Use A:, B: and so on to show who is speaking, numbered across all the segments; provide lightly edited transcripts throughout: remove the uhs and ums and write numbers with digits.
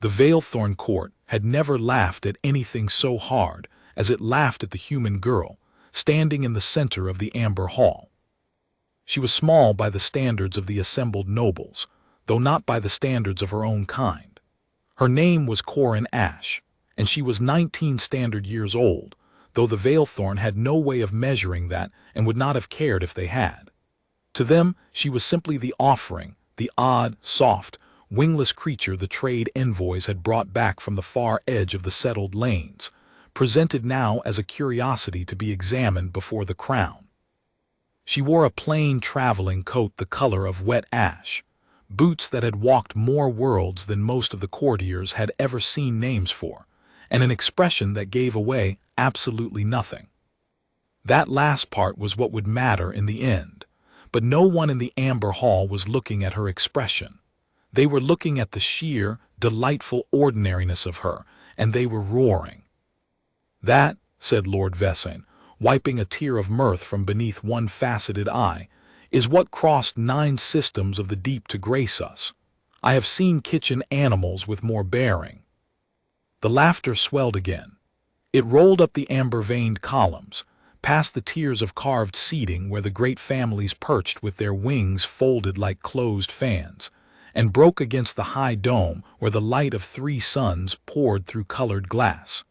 A: The Vaelthorn court had never laughed at anything so hard as it laughed at the human girl, standing in the center of the amber hall. She was small by the standards of the assembled nobles, though not by the standards of her own kind. Her name was Corin Ashe, and she was 19 standard years old, though the Vaelthorn had no way of measuring that and would not have cared if they had. To them, she was simply the offering, the odd, soft, wingless creature the trade envoys had brought back from the far edge of the settled lanes, presented now as a curiosity to be examined before the crown. She wore a plain traveling coat the color of wet ash, boots that had walked more worlds than most of the courtiers had ever seen names for, and an expression that gave away absolutely nothing. That last part was what would matter in the end, but no one in the amber hall was looking at her expression. They were looking at the sheer, delightful ordinariness of her, and they were roaring. "That," said Lord Vaelthorn, wiping a tear of mirth from beneath one faceted eye, "is what crossed 9 systems of the deep to grace us. I have seen kitchen animals with more bearing." The laughter swelled again. It rolled up the amber-veined columns, past the tiers of carved seating where the great families perched with their wings folded like closed fans, and broke against the high dome where the light of 3 suns poured through colored glass.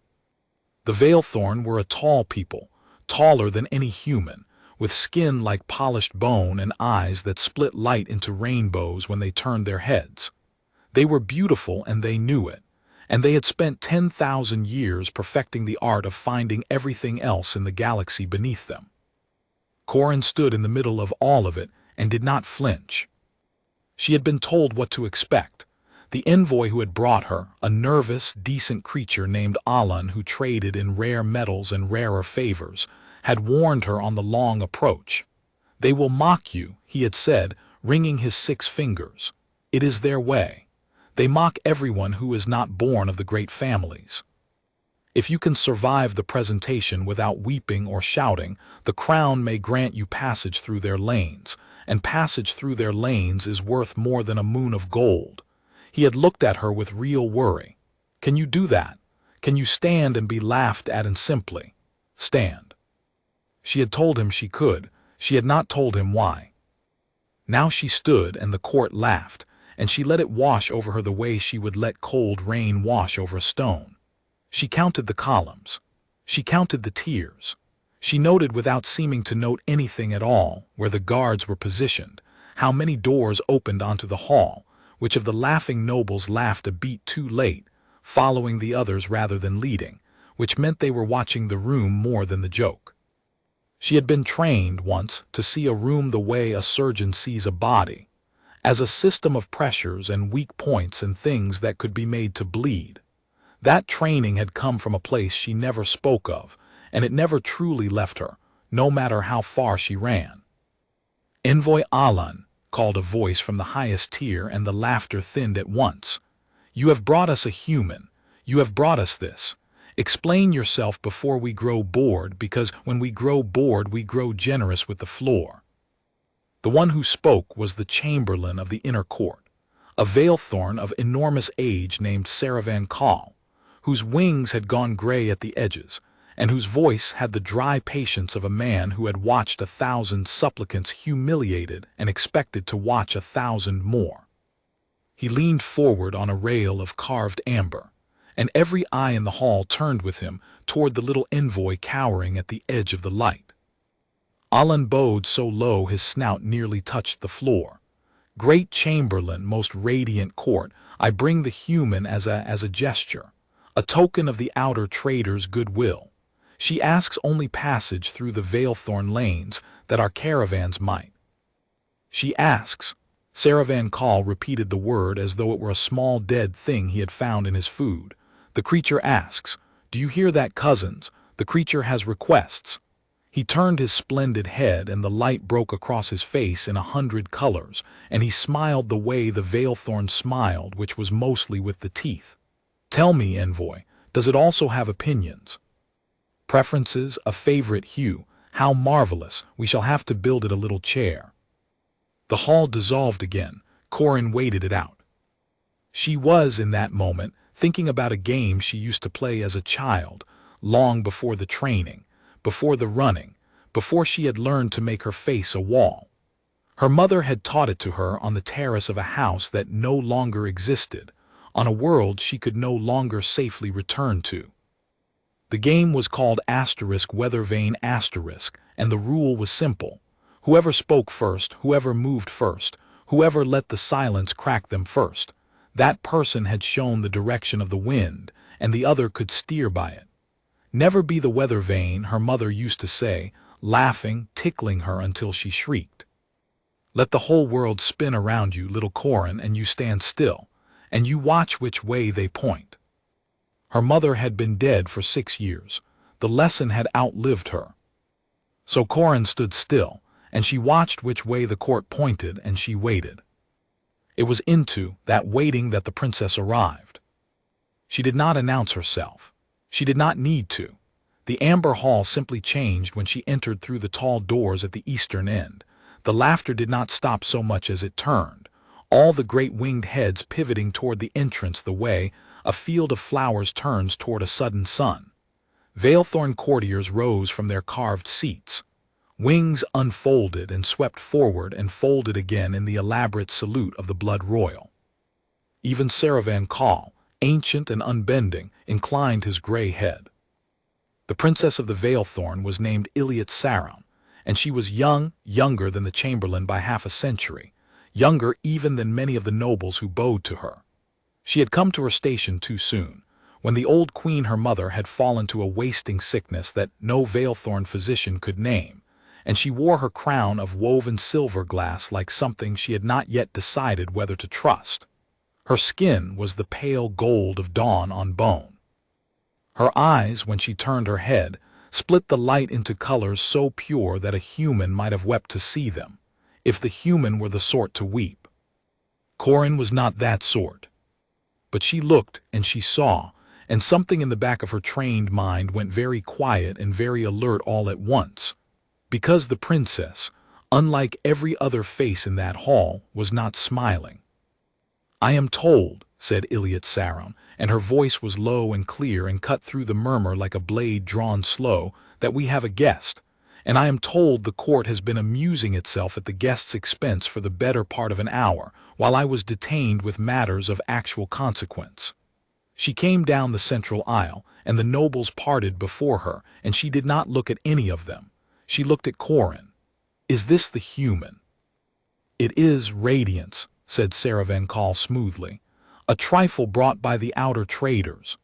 A: The Vaelthorn were a tall people, taller than any human, with skin like polished bone and eyes that split light into rainbows when they turned their heads. They were beautiful and they knew it, and they had spent 10,000 years perfecting the art of finding everything else in the galaxy beneath them. Corin stood in the middle of all of it and did not flinch. She had been told what to expect. The envoy who had brought her, a nervous, decent creature named Alan who traded in rare metals and rarer favors, had warned her on the long approach. "They will mock you," he had said, wringing his 6 fingers. "It is their way. They mock everyone who is not born of the great families. If you can survive the presentation without weeping or shouting, the crown may grant you passage through their lanes, and passage through their lanes is worth more than a moon of gold." He had looked at her with real worry. "Can you do that? Can you stand and be laughed at and simply stand?" She had told him she could. She had not told him why. Now she stood and the court laughed, and she let it wash over her the way she would let cold rain wash over a stone. She counted the columns. She counted the tiers. She noted without seeming to note anything at all where the guards were positioned, how many doors opened onto the hall, which of the laughing nobles laughed a beat too late, following the others rather than leading, which meant they were watching the room more than the joke. She had been trained once to see a room the way a surgeon sees a body, as a system of pressures and weak points and things that could be made to bleed. That training had come from a place she never spoke of, and it never truly left her, no matter how far she ran. "Envoy Alan," called a voice from the highest tier, and the laughter thinned at once. "You have brought us a human. You have brought us this. Explain yourself before we grow bored, because when we grow bored we grow generous with the floor." The one who spoke was the chamberlain of the inner court, a Vaelthorn of enormous age named Saravan Call, whose wings had gone gray at the edges, and whose voice had the dry patience of a man who had watched 1,000 supplicants humiliated and expected to watch 1,000 more. He leaned forward on a rail of carved amber, and every eye in the hall turned with him toward the little envoy cowering at the edge of the light. Alan bowed so low his snout nearly touched the floor. "Great Chamberlain, most radiant court, I bring the human as a gesture, a token of the outer trader's goodwill. She asks only passage through the Vaelthorn lanes that our caravans might." "She asks." Saravan Call repeated the word as though it were a small dead thing he had found in his food. "The creature asks. Do you hear that, cousins? The creature has requests." He turned his splendid head and the light broke across his face in 100 colors, and he smiled the way the Vaelthorn smiled, which was mostly with the teeth. "Tell me, envoy, does it also have opinions? Preferences, a favorite hue? How marvelous, we shall have to build it a little chair." The hall dissolved again. Corin waited it out. She was, in that moment, thinking about a game she used to play as a child, long before the training, before the running, before she had learned to make her face a wall. Her mother had taught it to her on the terrace of a house that no longer existed, on a world she could no longer safely return to. The game was called *weather vane*, and the rule was simple. Whoever spoke first, whoever moved first, whoever let the silence crack them first, that person had shown the direction of the wind, and the other could steer by it. Never be the weather vane, her mother used to say, laughing, tickling her until she shrieked. Let the whole world spin around you, little Corin, and you stand still, and you watch which way they point. Her mother had been dead for 6 years. The lesson had outlived her. So Corin stood still, and she watched which way the court pointed, and she waited. It was into that waiting that the princess arrived. She did not announce herself. She did not need to. The amber hall simply changed when she entered through the tall doors at the eastern end. The laughter did not stop so much as it turned, all the great winged heads pivoting toward the entrance the way a field of flowers turns toward a sudden sun. Vaelthorn courtiers rose from their carved seats. Wings unfolded and swept forward and folded again in the elaborate salute of the blood royal. Even Saravan Kal, ancient and unbending, inclined his gray head. The princess of the Vaelthorn was named Saram, and she was young, younger than the chamberlain by half a century, younger even than many of the nobles who bowed to her. She had come to her station too soon, when the old queen her mother had fallen to a wasting sickness that no Vaelthorn physician could name, and she wore her crown of woven silver glass like something she had not yet decided whether to trust. Her skin was the pale gold of dawn on bone. Her eyes, when she turned her head, split the light into colors so pure that a human might have wept to see them, if the human were the sort to weep. Corin was not that sort. But she looked and she saw, and something in the back of her trained mind went very quiet and very alert all at once, because the princess, unlike every other face in that hall, was not smiling. "I am told," said Saram, and her voice was low and clear and cut through the murmur like a blade drawn slow, "that we have a guest, and I am told the court has been amusing itself at the guest's expense for the better part of an hour, while I was detained with matters of actual consequence." She came down the central aisle, and the nobles parted before her, and she did not look at any of them. She looked at Corin. "Is this the human?" "It is radiance," said Saravan Kal smoothly, "a trifle brought by the outer traders.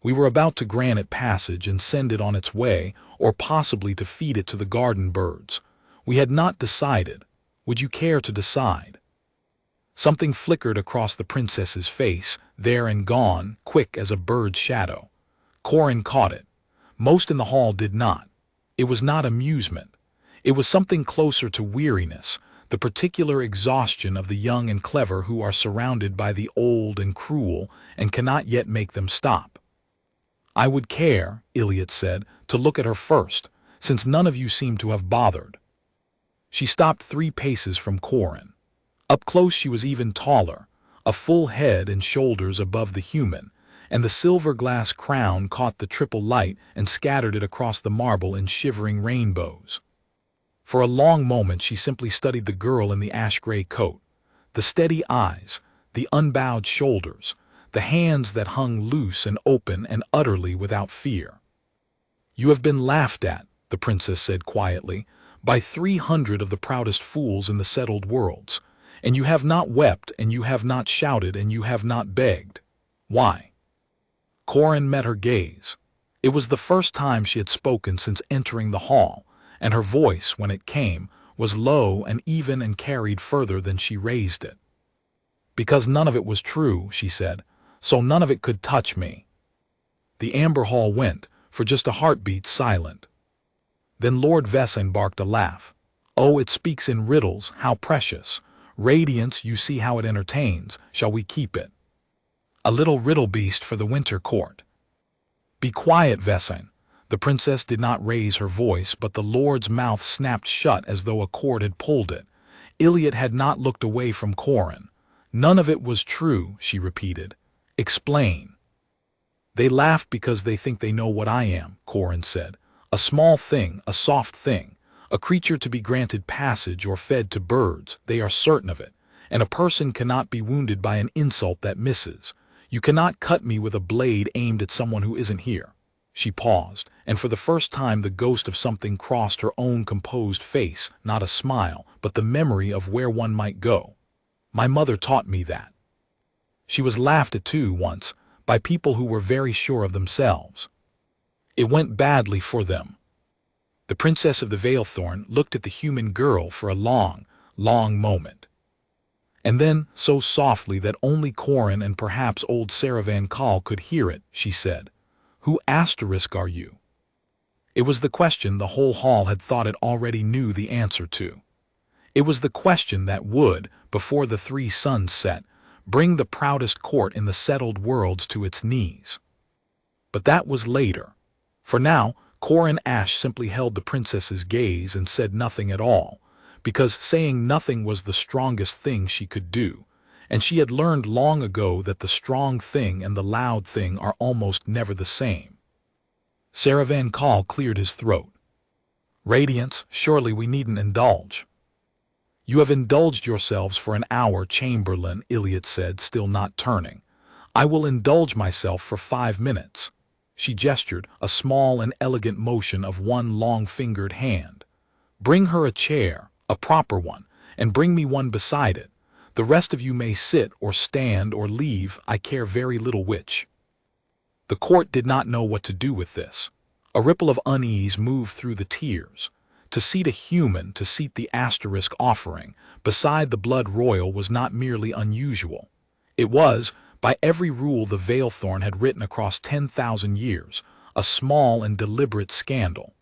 A: We were about to grant it passage and send it on its way, or possibly to feed it to the garden birds. We had not decided. Would you care to decide?" Something flickered across the princess's face, there and gone, quick as a bird's shadow. Corin caught it. Most in the hall did not. It was not amusement. It was something closer to weariness, the particular exhaustion of the young and clever who are surrounded by the old and cruel and cannot yet make them stop. "I would care," Iliad said, "to look at her first, since none of you seem to have bothered." She stopped 3 paces from Corin. Up close she was even taller, a full head and shoulders above the human, and the silver glass crown caught the triple light and scattered it across the marble in shivering rainbows. For a long moment she simply studied the girl in the ash-gray coat, the steady eyes, the unbowed shoulders, the hands that hung loose and open and utterly without fear. "You have been laughed at," the princess said quietly, "by 300 of the proudest fools in the settled worlds, and you have not wept and you have not shouted and you have not begged. Why?" Corin met her gaze. It was the first time she had spoken since entering the hall, and her voice, when it came, was low and even and carried further than she raised it. "Because none of it was true," she said, "so none of it could touch me." The amber hall went, for just a heartbeat, silent. Then Lord Vaelthorn barked a laugh. "Oh, it speaks in riddles, how precious! Radiance, you see how it entertains. Shall we keep it? A little riddle beast for the winter court." "Be quiet, Vaelthorn." The princess did not raise her voice, but the lord's mouth snapped shut as though a cord had pulled it. Iliad had not looked away from Corin. "None of it was true," she repeated. Explain. They laugh because they think they know what I am, Corin said. A small thing, a soft thing, a creature to be granted passage or fed to birds, they are certain of it. And a person cannot be wounded by an insult that misses. You cannot cut me with a blade aimed at someone who isn't here. She paused, and for the first time the ghost of something crossed her own composed face, not a smile, but the memory of where one might go. My mother taught me that. She was laughed at too once, by people who were very sure of themselves. It went badly for them. The princess of the Vaelthorn looked at the human girl for a long, long moment. And then, so softly that only Corin and perhaps old Saravan Call could hear it, she said, "Who asterisk are you?" It was the question the whole hall had thought it already knew the answer to. It was the question that would, before the 3 suns set, bring the proudest court in the settled worlds to its knees. But that was later. For now, Corin Ashe simply held the princess's gaze and said nothing at all, because saying nothing was the strongest thing she could do, and she had learned long ago that the strong thing and the loud thing are almost never the same. Saravan Call cleared his throat. "Radiance, surely we needn't indulge." "You have indulged yourselves for an hour, Chamberlain," Iliad said, still not turning. "I will indulge myself for 5 minutes." She gestured, a small and elegant motion of one long-fingered hand. "Bring her a chair, a proper one, and bring me one beside it. The rest of you may sit or stand or leave, I care very little which." The court did not know what to do with this. A ripple of unease moved through the tiers. To seat a human, to seat the asterisk offering, beside the blood royal was not merely unusual. It was, by every rule the Vaelthorn had written across 10,000 years, a small and deliberate scandal.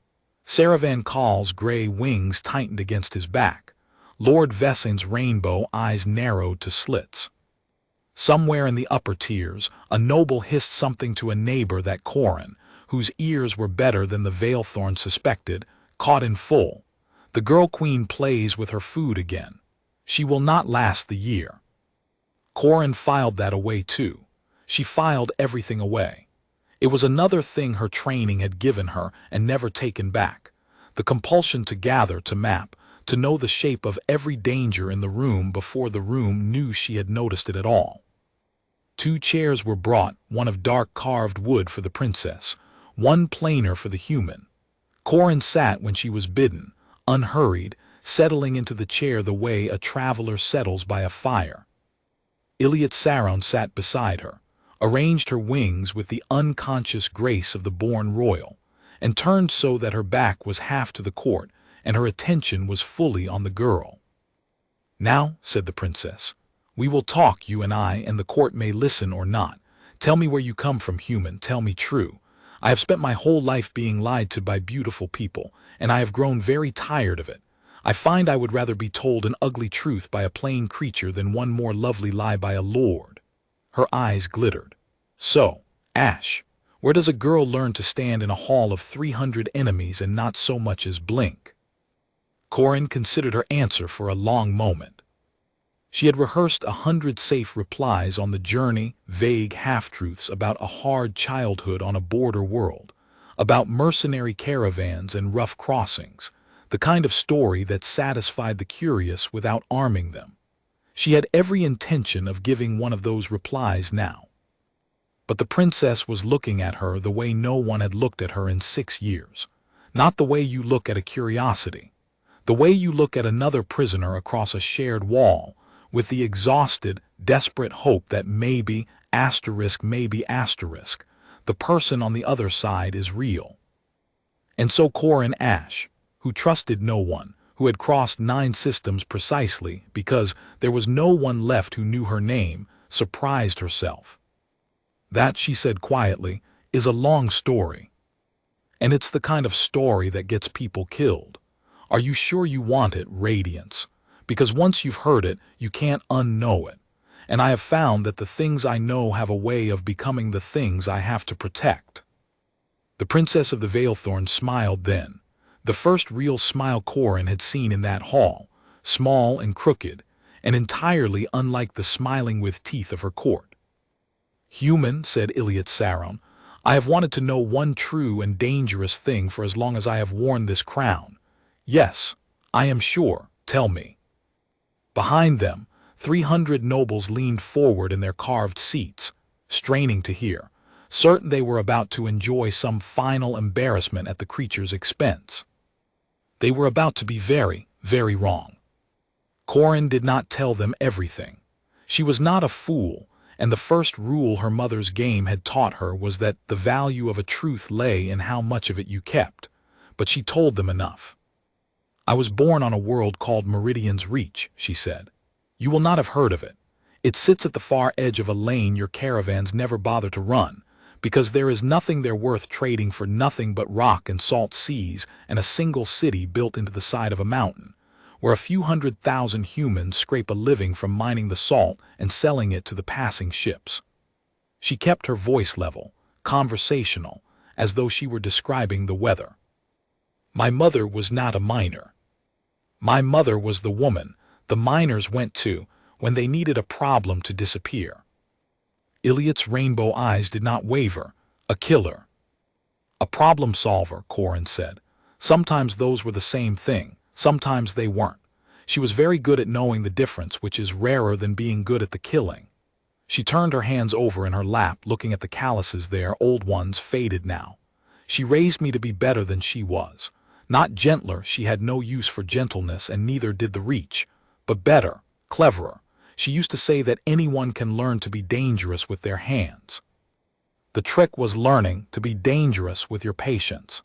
A: Saravan Call's gray wings tightened against his back. Lord Vesen's rainbow eyes narrowed to slits. Somewhere in the upper tiers, a noble hissed something to a neighbor that Corin, whose ears were better than the Vaelthorn suspected, caught in full. "The girl queen plays with her food again. She will not last the year." Corin filed that away too. She filed everything away. It was another thing her training had given her and never taken back. The compulsion to gather, to map, to know the shape of every danger in the room before the room knew she had noticed it at all. 2 chairs were brought, one of dark carved wood for the princess, one plainer for the human. Corin sat when she was bidden, unhurried, settling into the chair the way a traveler settles by a fire. Iliad Saron sat beside her, arranged her wings with the unconscious grace of the born royal, and turned so that her back was half to the court and her attention was fully on the girl. "Now," said the princess, "we will talk, you and I, and the court may listen or not. Tell me where you come from, human, tell me true. I have spent my whole life being lied to by beautiful people, and I have grown very tired of it. I find I would rather be told an ugly truth by a plain creature than one more lovely lie by a lord." Her eyes glittered. "So, Ashe, where does a girl learn to stand in a hall of 300 enemies and not so much as blink?" Corin considered her answer for a long moment. She had rehearsed 100 safe replies on the journey, vague half-truths about a hard childhood on a border world, about mercenary caravans and rough crossings, the kind of story that satisfied the curious without arming them. She had every intention of giving one of those replies now. But the princess was looking at her the way no one had looked at her in 6 years. Not the way you look at a curiosity. The way you look at another prisoner across a shared wall, with the exhausted, desperate hope that maybe, maybe, the person on the other side is real. And so Corin Ashe, who trusted no one, who had crossed 9 systems precisely because there was no one left who knew her name, surprised herself. "That," she said quietly, "is a long story. And it's the kind of story that gets people killed. Are you sure you want it, Radiance? Because once you've heard it, you can't unknow it. And I have found that the things I know have a way of becoming the things I have to protect." The princess of the Vaelthorn smiled then, the first real smile Corin had seen in that hall, small and crooked, and entirely unlike the smiling with teeth of her court. Human, said Iliad Saron, I have wanted to know one true and dangerous thing for as long as I have worn this crown. Yes, I am sure, tell me. Behind them, 300 nobles leaned forward in their carved seats, straining to hear, certain they were about to enjoy some final embarrassment at the creature's expense. They were about to be very, very wrong. Corin did not tell them everything. She was not a fool, and the first rule her mother's game had taught her was that the value of a truth lay in how much of it you kept. But she told them enough. I was born on a world called Meridian's Reach, she said. You will not have heard of it. It sits at the far edge of a lane your caravans never bother to run, because there is nothing there worth trading for nothing but rock and salt seas and a single city built into the side of a mountain, where a few 100,000 humans scrape a living from mining the salt and selling it to the passing ships. She kept her voice level, conversational, as though she were describing the weather. My mother was not a miner. My mother was the woman the miners went to when they needed a problem to disappear. Iliad's rainbow eyes did not waver. A killer. A problem solver, Corin said. Sometimes those were the same thing, sometimes they weren't. She was very good at knowing the difference, which is rarer than being good at the killing. She turned her hands over in her lap, looking at the calluses there, old ones, faded now. She raised me to be better than she was. Not gentler, she had no use for gentleness, and neither did the Reach, but better, cleverer. She used to say that anyone can learn to be dangerous with their hands. The trick was learning to be dangerous with your patience.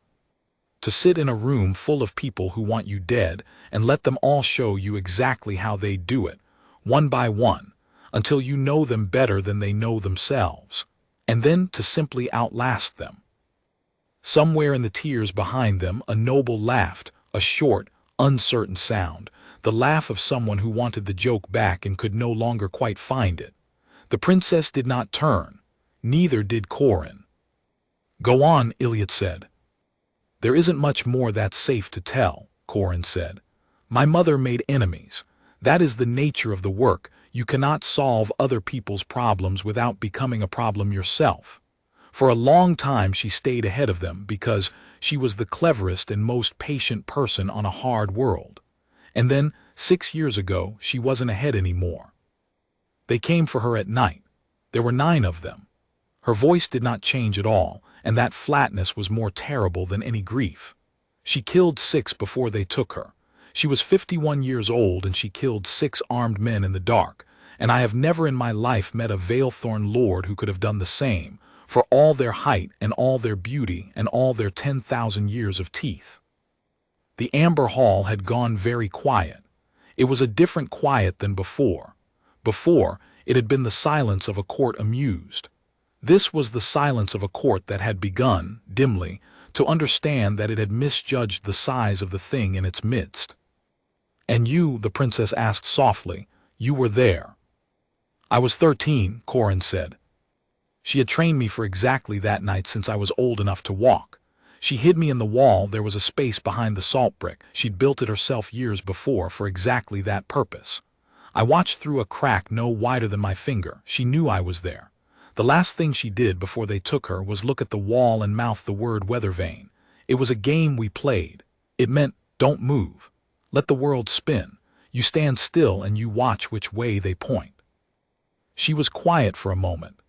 A: To sit in a room full of people who want you dead and let them all show you exactly how they do it, one by one, until you know them better than they know themselves, and then to simply outlast them. Somewhere in the tears behind them, a noble laughed, a short, uncertain sound, the laugh of someone who wanted the joke back and could no longer quite find it. The princess did not turn, neither did Corin. Go on, Iliad said. There isn't much more that's safe to tell, Corin said. My mother made enemies. That is the nature of the work. You cannot solve other people's problems without becoming a problem yourself. For a long time she stayed ahead of them because she was the cleverest and most patient person on a hard world. And then, 6 years ago, she wasn't ahead anymore. They came for her at night. There were 9 of them. Her voice did not change at all, and that flatness was more terrible than any grief. She killed 6 before they took her. She was 51 years old and she killed 6 armed men in the dark, and I have never in my life met a Vaelthorn lord who could have done the same, for all their height and all their beauty and all their 10,000 years of teeth. The Amber Hall had gone very quiet. It was a different quiet than before. Before, it had been the silence of a court amused. This was the silence of a court that had begun, dimly, to understand that it had misjudged the size of the thing in its midst. And you, the princess asked softly, you were there. I was 13, Corin said. She had trained me for exactly that night since I was old enough to walk. She hid me in the wall. There was a space behind the salt brick. She'd built it herself years before for exactly that purpose. I watched through a crack no wider than my finger. She knew I was there. The last thing she did before they took her was look at the wall and mouth the word weathervane. It was a game we played. It meant, don't move. Let the world spin. You stand still and you watch which way they point. She was quiet for a moment.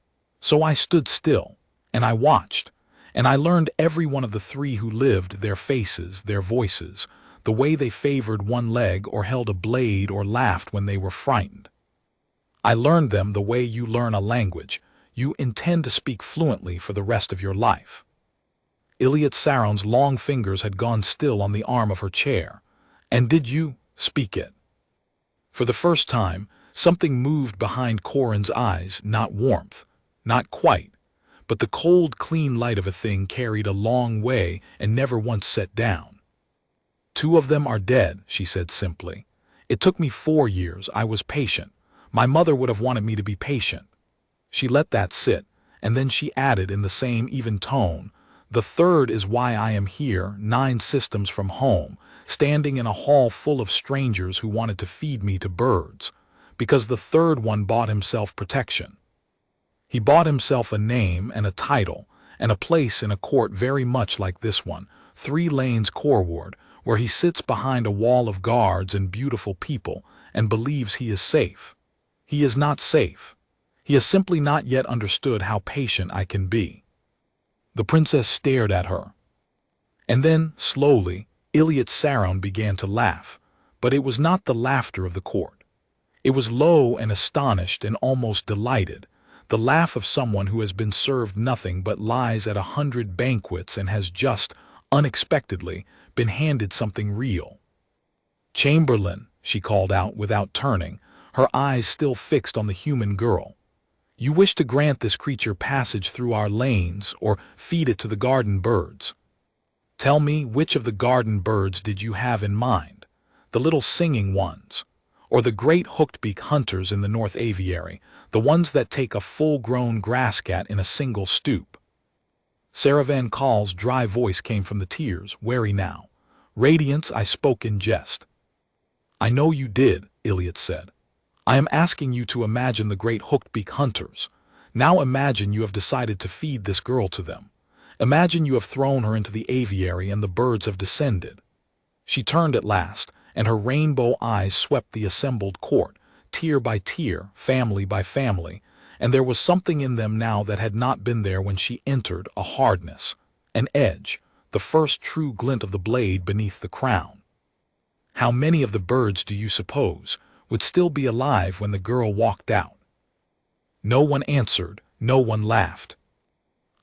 A: So I stood still, and I watched, and I learned every one of the 3 who lived, their faces, their voices, the way they favored one leg or held a blade or laughed when they were frightened. I learned them the way you learn a language you intend to speak fluently for the rest of your life. Iliad Saron's long fingers had gone still on the arm of her chair. And did you speak it? For the first time, something moved behind Corin's eyes, not warmth, not quite, but the cold, clean light of a thing carried a long way and never once set down. 2 of them are dead, she said simply. It took me 4 years. I was patient. My mother would have wanted me to be patient. She let that sit, and then she added in the same even tone, the 3rd is why I am here, 9 systems from home, standing in a hall full of strangers who wanted to feed me to birds, because the 3rd one bought himself protection. He bought himself a name and a title, and a place in a court very much like this one, 3 lanes coreward, where he sits behind a wall of guards and beautiful people, and believes he is safe. He is not safe. He has simply not yet understood how patient I can be. The princess stared at her. And then, slowly, Iliad Saron began to laugh, but it was not the laughter of the court. It was low and astonished and almost delighted, the laugh of someone who has been served nothing but lies at 100 banquets and has just, unexpectedly, been handed something real. "Chamberlain," she called out without turning, her eyes still fixed on the human girl. "You wish to grant this creature passage through our lanes, or feed it to the garden birds. Tell me, which of the garden birds did you have in mind? The little singing ones, or the great hooked-beak hunters in the North Aviary, the ones that take a full-grown grass-cat in a single stoop?" Saravan Kal's dry voice came from the tears, wary now. "Radiance, I spoke in jest." "I know you did," Iliad said. "I am asking you to imagine the great hooked-beak hunters. Now imagine you have decided to feed this girl to them. Imagine you have thrown her into the aviary and the birds have descended." She turned at last, and her rainbow eyes swept the assembled court, tier by tier, family by family, and there was something in them now that had not been there when she entered, a hardness, an edge, the first true glint of the blade beneath the crown. How many of the birds do you suppose would still be alive when the girl walked out? No one answered, no one laughed.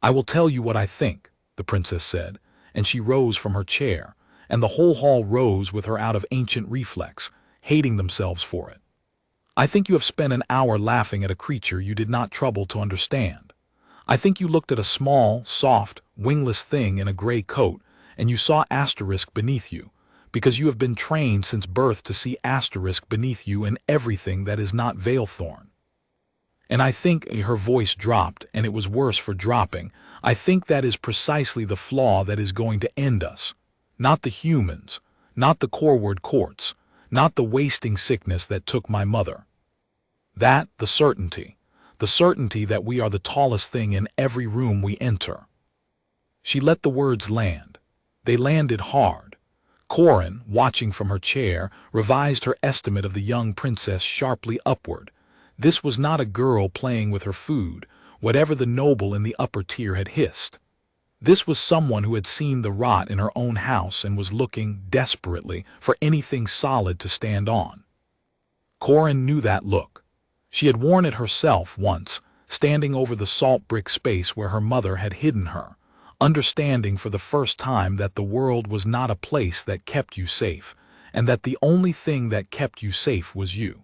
A: "I will tell you what I think," the princess said, and she rose from her chair, and the whole hall rose with her out of ancient reflex, hating themselves for it. "I think you have spent an hour laughing at a creature you did not trouble to understand. I think you looked at a small, soft, wingless thing in a gray coat, and you saw asterisk beneath you, because you have been trained since birth to see asterisk beneath you in everything that is not Vaelthorn. And I think," her voice dropped, and it was worse for dropping, "I think that is precisely the flaw that is going to end us. Not the humans, not the coreward courts, not the wasting sickness that took my mother. That, the certainty that we are the tallest thing in every room we enter." She let the words land. They landed hard. Corin, watching from her chair, revised her estimate of the young princess sharply upward. This was not a girl playing with her food, whatever the noble in the upper tier had hissed. This was someone who had seen the rot in her own house and was looking, desperately, for anything solid to stand on. Corin knew that look. She had worn it herself once, standing over the salt brick space where her mother had hidden her, understanding for the first time that the world was not a place that kept you safe, and that the only thing that kept you safe was you.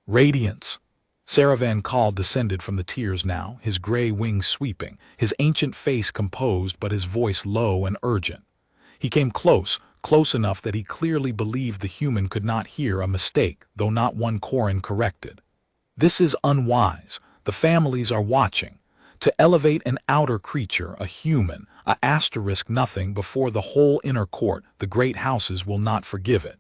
A: "Radiance." Saravan Kal descended from the tiers now, his gray wings sweeping, his ancient face composed but his voice low and urgent. He came close enough that he clearly believed the human could not hear a mistake, though not one Corin corrected. "This is unwise. The families are watching. To elevate an outer creature, a human, a asterisk nothing before the whole inner court, the great houses will not forgive it.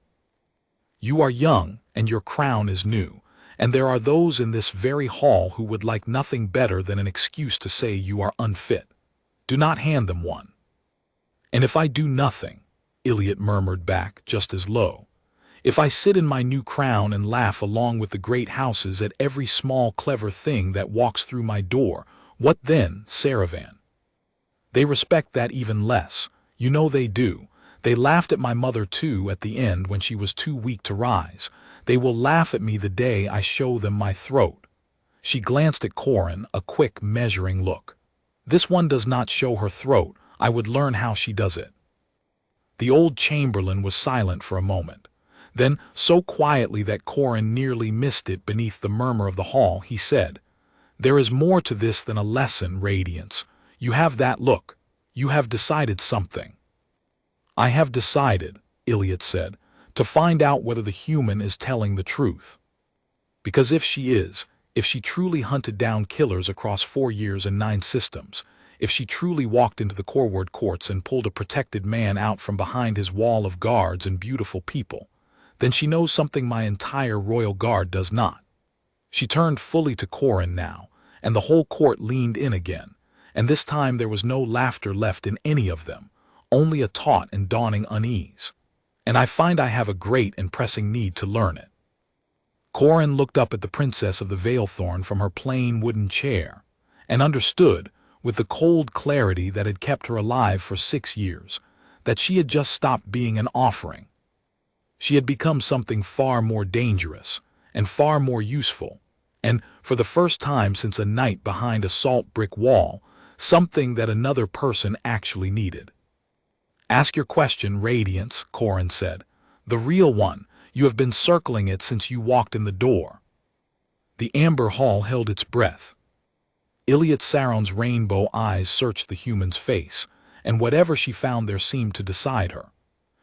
A: You are young, and your crown is new. And there are those in this very hall who would like nothing better than an excuse to say you are unfit. Do not hand them one." "And if I do nothing," Iliad murmured back just as low, "if I sit in my new crown and laugh along with the great houses at every small clever thing that walks through my door, what then, Saravan?" "They respect that even less. You know they do. They laughed at my mother too at the end when she was too weak to rise. They will laugh at me the day I show them my throat." She glanced at Corin, a quick, measuring look. "This one does not show her throat. I would learn how she does it." The old chamberlain was silent for a moment. Then, so quietly that Corin nearly missed it beneath the murmur of the hall, he said, "There is more to this than a lesson, Radiance. You have that look. You have decided something." "I have decided," Iliad said, "to find out whether the human is telling the truth. Because if she truly hunted down killers across 4 years and 9 systems, if she truly walked into the coreward courts and pulled a protected man out from behind his wall of guards and beautiful people, then she knows something my entire royal guard does not." She turned fully to Corin now, and the whole court leaned in again, and this time there was no laughter left in any of them, only a taut and dawning unease. And I find I have a great and pressing need to learn it. Corin looked up at the princess of the Vaelthorn from her plain wooden chair, and understood, with the cold clarity that had kept her alive for 6 years, that she had just stopped being an offering. She had become something far more dangerous, and far more useful, and, for the first time since a night behind a salt brick wall, something that another person actually needed. "Ask your question, Radiance," Corin said. "The real one. You have been circling it since you walked in the door." The amber hall held its breath. Iliad Saron's rainbow eyes searched the human's face, and whatever she found there seemed to decide her.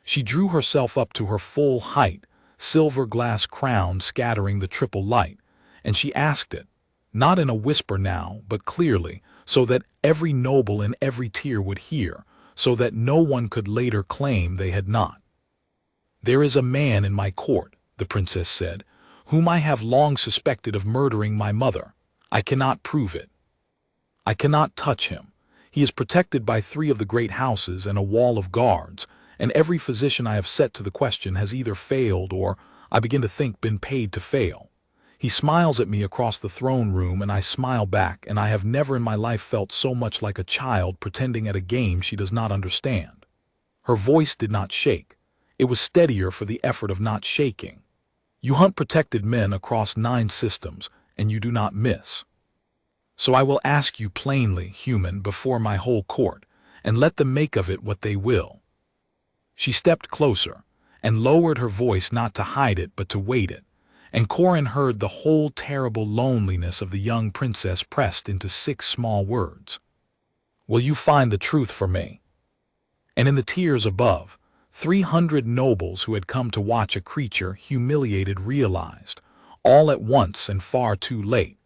A: She drew herself up to her full height, silver glass crown scattering the triple light, and she asked it, not in a whisper now, but clearly, so that every noble in every tier would hear, so that no one could later claim they had not. "There is a man in my court," the princess said, "whom I have long suspected of murdering my mother. I cannot prove it. I cannot touch him. He is protected by 3 of the great houses and a wall of guards, and every physician I have set to the question has either failed or, I begin to think, been paid to fail. He smiles at me across the throne room and I smile back, and I have never in my life felt so much like a child pretending at a game she does not understand." Her voice did not shake. It was steadier for the effort of not shaking. "You hunt protected men across 9 systems, and you do not miss. So I will ask you plainly, human, before my whole court, and let them make of it what they will." She stepped closer, and lowered her voice not to hide it but to weight it, and Corin heard the whole terrible loneliness of the young princess pressed into 6 small words. "Will you find the truth for me?" And in the tiers above, 300 nobles who had come to watch a creature humiliated realized, all at once and far too late,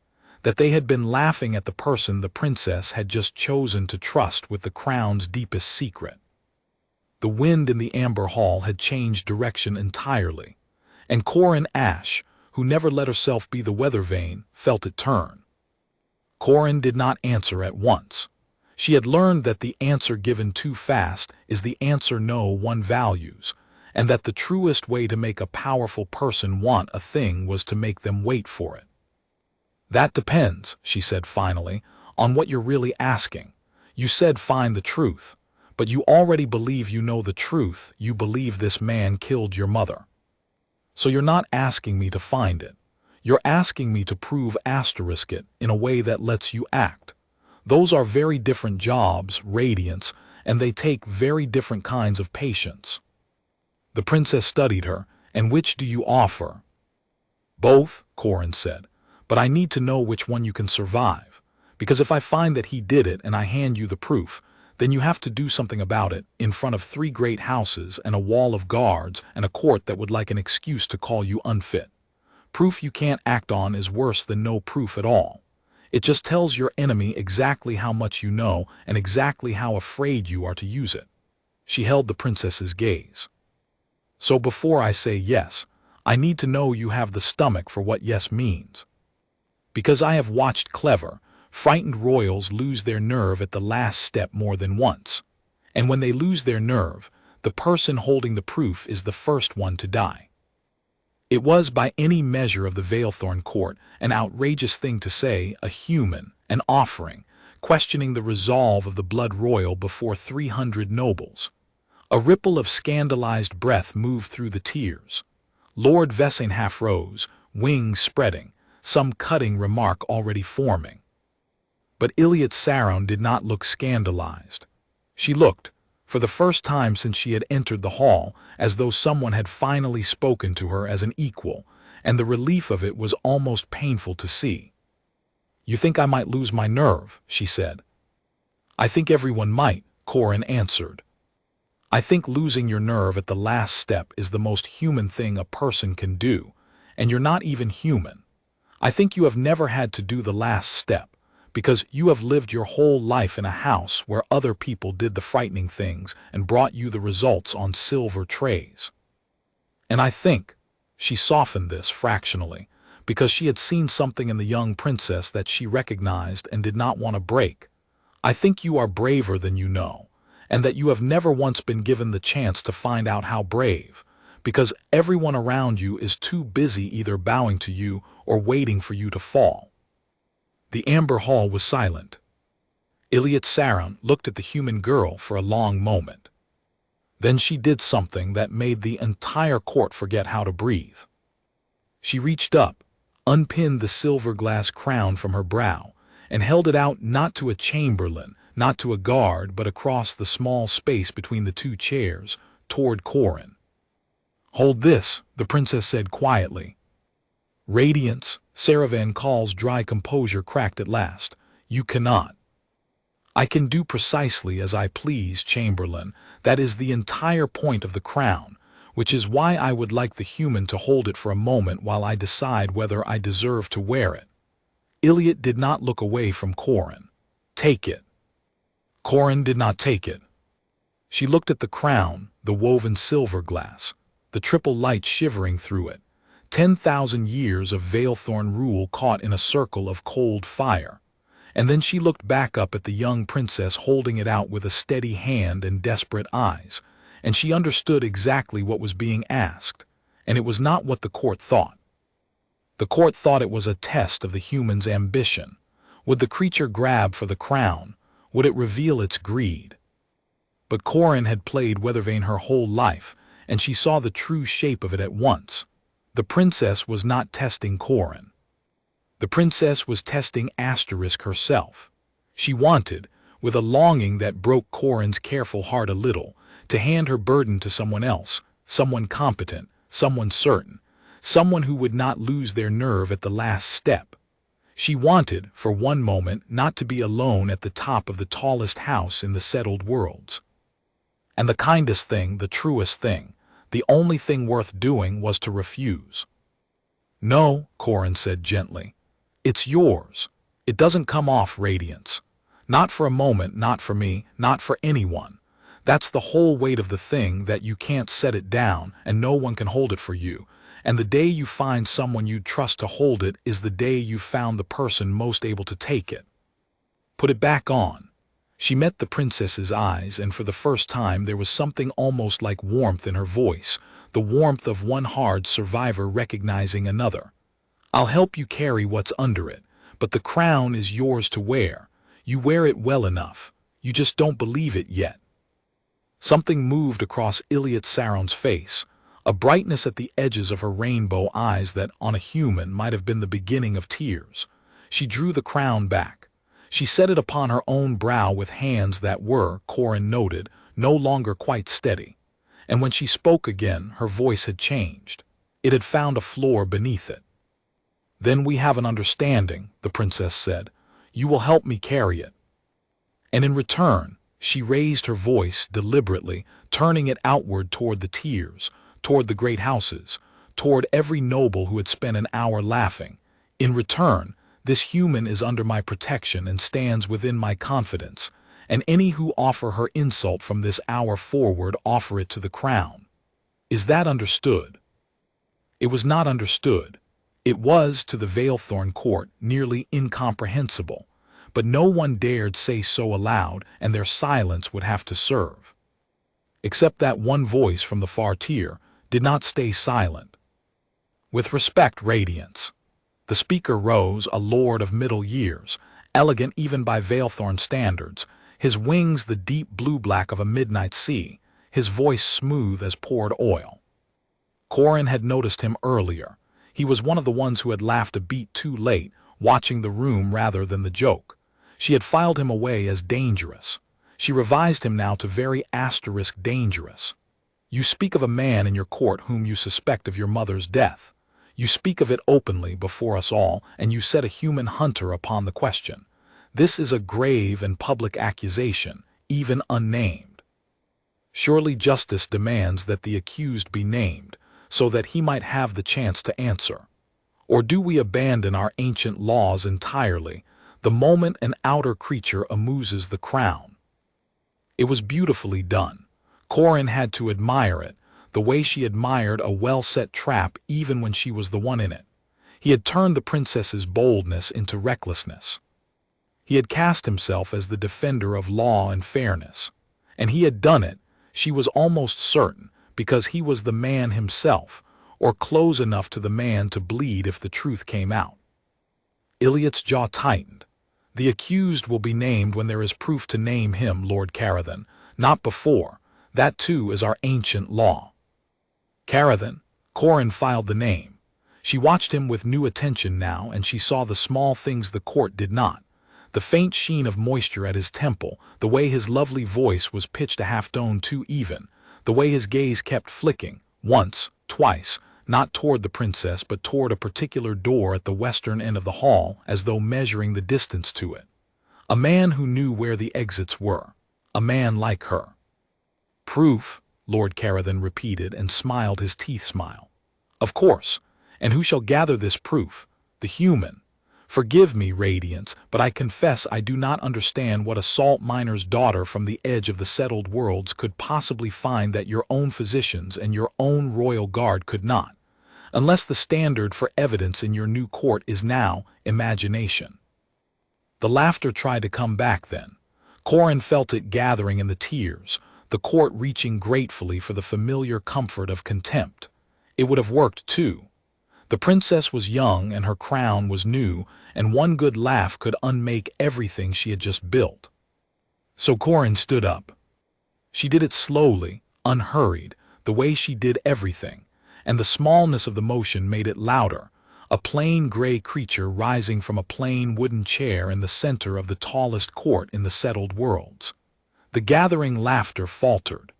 A: that they had been laughing at the person the princess had just chosen to trust with the crown's deepest secret. The wind in the amber hall had changed direction entirely, and Corin Ashe, who never let herself be the weather vane, felt it turn. Corin did not answer at once. She had learned that the answer given too fast is the answer no one values, and that the truest way to make a powerful person want a thing was to make them wait for it. "That depends," she said finally, "on what you're really asking. You said find the truth, but you already believe you know the truth. You believe this man killed your mother. So you're not asking me to find it. You're asking me to prove asterisk it in a way that lets you act. Those are very different jobs, Radiance, and they take very different kinds of patience." The princess studied her. "And which do you offer?" "Both," Corin said. "But I need to know which one you can survive, because if I find that he did it and I hand you the proof, then you have to do something about it in front of 3 great houses and a wall of guards and a court that would like an excuse to call you unfit. Proof you can't act on is worse than no proof at all. It just tells your enemy exactly how much you know and exactly how afraid you are to use it." She held the princess's gaze. "So before I say yes, I need to know you have the stomach for what yes means. Because I have watched clever, frightened royals lose their nerve at the last step more than once. And when they lose their nerve, the person holding the proof is the first one to die." It was, by any measure of the Vaelthorn court, an outrageous thing to say, a human, an offering, questioning the resolve of the blood royal before 300 nobles. A ripple of scandalized breath moved through the tiers. Lord Vaelthorn half rose, wings spreading, some cutting remark already forming. But Iliad Saron did not look scandalized. She looked, for the first time since she had entered the hall, as though someone had finally spoken to her as an equal, and the relief of it was almost painful to see. "You think I might lose my nerve," she said. "I think everyone might," Corin answered. "I think losing your nerve at the last step is the most human thing a person can do, and you're not even human. I think you have never had to do the last step, because you have lived your whole life in a house where other people did the frightening things and brought you the results on silver trays. And I think," she softened this fractionally, because she had seen something in the young princess that she recognized and did not want to break. "I think you are braver than you know, and that you have never once been given the chance to find out how brave, because everyone around you is too busy either bowing to you or waiting for you to fall." The Amber Hall was silent. Iliad Saron looked at the human girl for a long moment. Then she did something that made the entire court forget how to breathe. She reached up, unpinned the silver glass crown from her brow, and held it out not to a chamberlain, not to a guard, but across the small space between the two chairs, toward Corin. "Hold this," the princess said quietly. "Radiance," Saravan Call's dry composure cracked at last. "You cannot." "I can do precisely as I please, Chamberlain. That is the entire point of the crown, which is why I would like the human to hold it for a moment while I decide whether I deserve to wear it." Iliad did not look away from Corin. "Take it." Corin did not take it. She looked at the crown, the woven silver glass, the triple light shivering through it, 10,000 years of Vaelthorn rule caught in a circle of cold fire. And then she looked back up at the young princess holding it out with a steady hand and desperate eyes, and she understood exactly what was being asked, and it was not what the court thought. The court thought it was a test of the human's ambition. Would the creature grab for the crown? Would it reveal its greed? But Corin had played Weathervane her whole life, and she saw the true shape of it at once. The princess was not testing Corin. The princess was testing Asterisk herself. She wanted, with a longing that broke Corin's careful heart a little, to hand her burden to someone else, someone competent, someone certain, someone who would not lose their nerve at the last step. She wanted, for one moment, not to be alone at the top of the tallest house in the settled worlds. And the kindest thing, the truest thing, the only thing worth doing was to refuse. "No," Corin said gently. "It's yours. It doesn't come off, Radiance. Not for a moment, not for me, not for anyone. That's the whole weight of the thing, that you can't set it down and no one can hold it for you. And the day you find someone you'd trust to hold it is the day you've found the person most able to take it. Put it back on." She met the princess's eyes, and for the first time there was something almost like warmth in her voice, the warmth of one hard survivor recognizing another. "I'll help you carry what's under it, but the crown is yours to wear. You wear it well enough. You just don't believe it yet." Something moved across Iliad Saron's face, a brightness at the edges of her rainbow eyes that, on a human, might have been the beginning of tears. She drew the crown back. She set it upon her own brow with hands that were, Corin noted, no longer quite steady. And when she spoke again, her voice had changed. It had found a floor beneath it. "Then we have an understanding," the princess said. "You will help me carry it." And in return, she raised her voice deliberately, turning it outward toward the tears, toward the great houses, toward every noble who had spent an hour laughing. "In return, this human is under my protection and stands within my confidence, and any who offer her insult from this hour forward offer it to the crown. Is that understood?" It was not understood. It was, to the Vaelthorn court, nearly incomprehensible, but no one dared say so aloud, and their silence would have to serve. Except that one voice from the far tier did not stay silent. "With respect, Radiance." The speaker rose, a lord of middle years, elegant even by Vaelthorn standards, his wings the deep blue-black of a midnight sea, his voice smooth as poured oil. Corin had noticed him earlier. He was one of the ones who had laughed a beat too late, watching the room rather than the joke. She had filed him away as dangerous. She revised him now to very asterisk dangerous. "You speak of a man in your court whom you suspect of your mother's death. You speak of it openly before us all, and you set a human hunter upon the question. This is a grave and public accusation, even unnamed. Surely justice demands that the accused be named, so that he might have the chance to answer. Or do we abandon our ancient laws entirely, the moment an outer creature amuses the crown?" It was beautifully done. Corin had to admire it, the way she admired a well-set trap even when she was the one in it. He had turned the princess's boldness into recklessness. He had cast himself as the defender of law and fairness. And he had done it, she was almost certain, because he was the man himself, or close enough to the man to bleed if the truth came out. Iliot's jaw tightened. The accused will be named when there is proof to name him, Lord Carathan, not before. That too is our ancient law. Carathan. Corin filed the name. She watched him with new attention now, and she saw the small things the court did not. The faint sheen of moisture at his temple, the way his lovely voice was pitched a half-tone too even, the way his gaze kept flicking, once, twice, not toward the princess but toward a particular door at the western end of the hall, as though measuring the distance to it. A man who knew where the exits were. A man like her. Proof, Lord Carathan repeated and smiled his teeth smile. Of course. And who shall gather this proof? The human. Forgive me, Radiance, but I confess I do not understand what a salt miner's daughter from the edge of the settled worlds could possibly find that your own physicians and your own royal guard could not, unless the standard for evidence in your new court is now imagination. The laughter tried to come back then. Corin felt it gathering in the tears, the court reaching gratefully for the familiar comfort of contempt. It would have worked, too. The princess was young and her crown was new, and one good laugh could unmake everything she had just built. So Corin stood up. She did it slowly, unhurried, the way she did everything, and the smallness of the motion made it louder, a plain gray creature rising from a plain wooden chair in the center of the tallest court in the settled worlds. The gathering laughter faltered.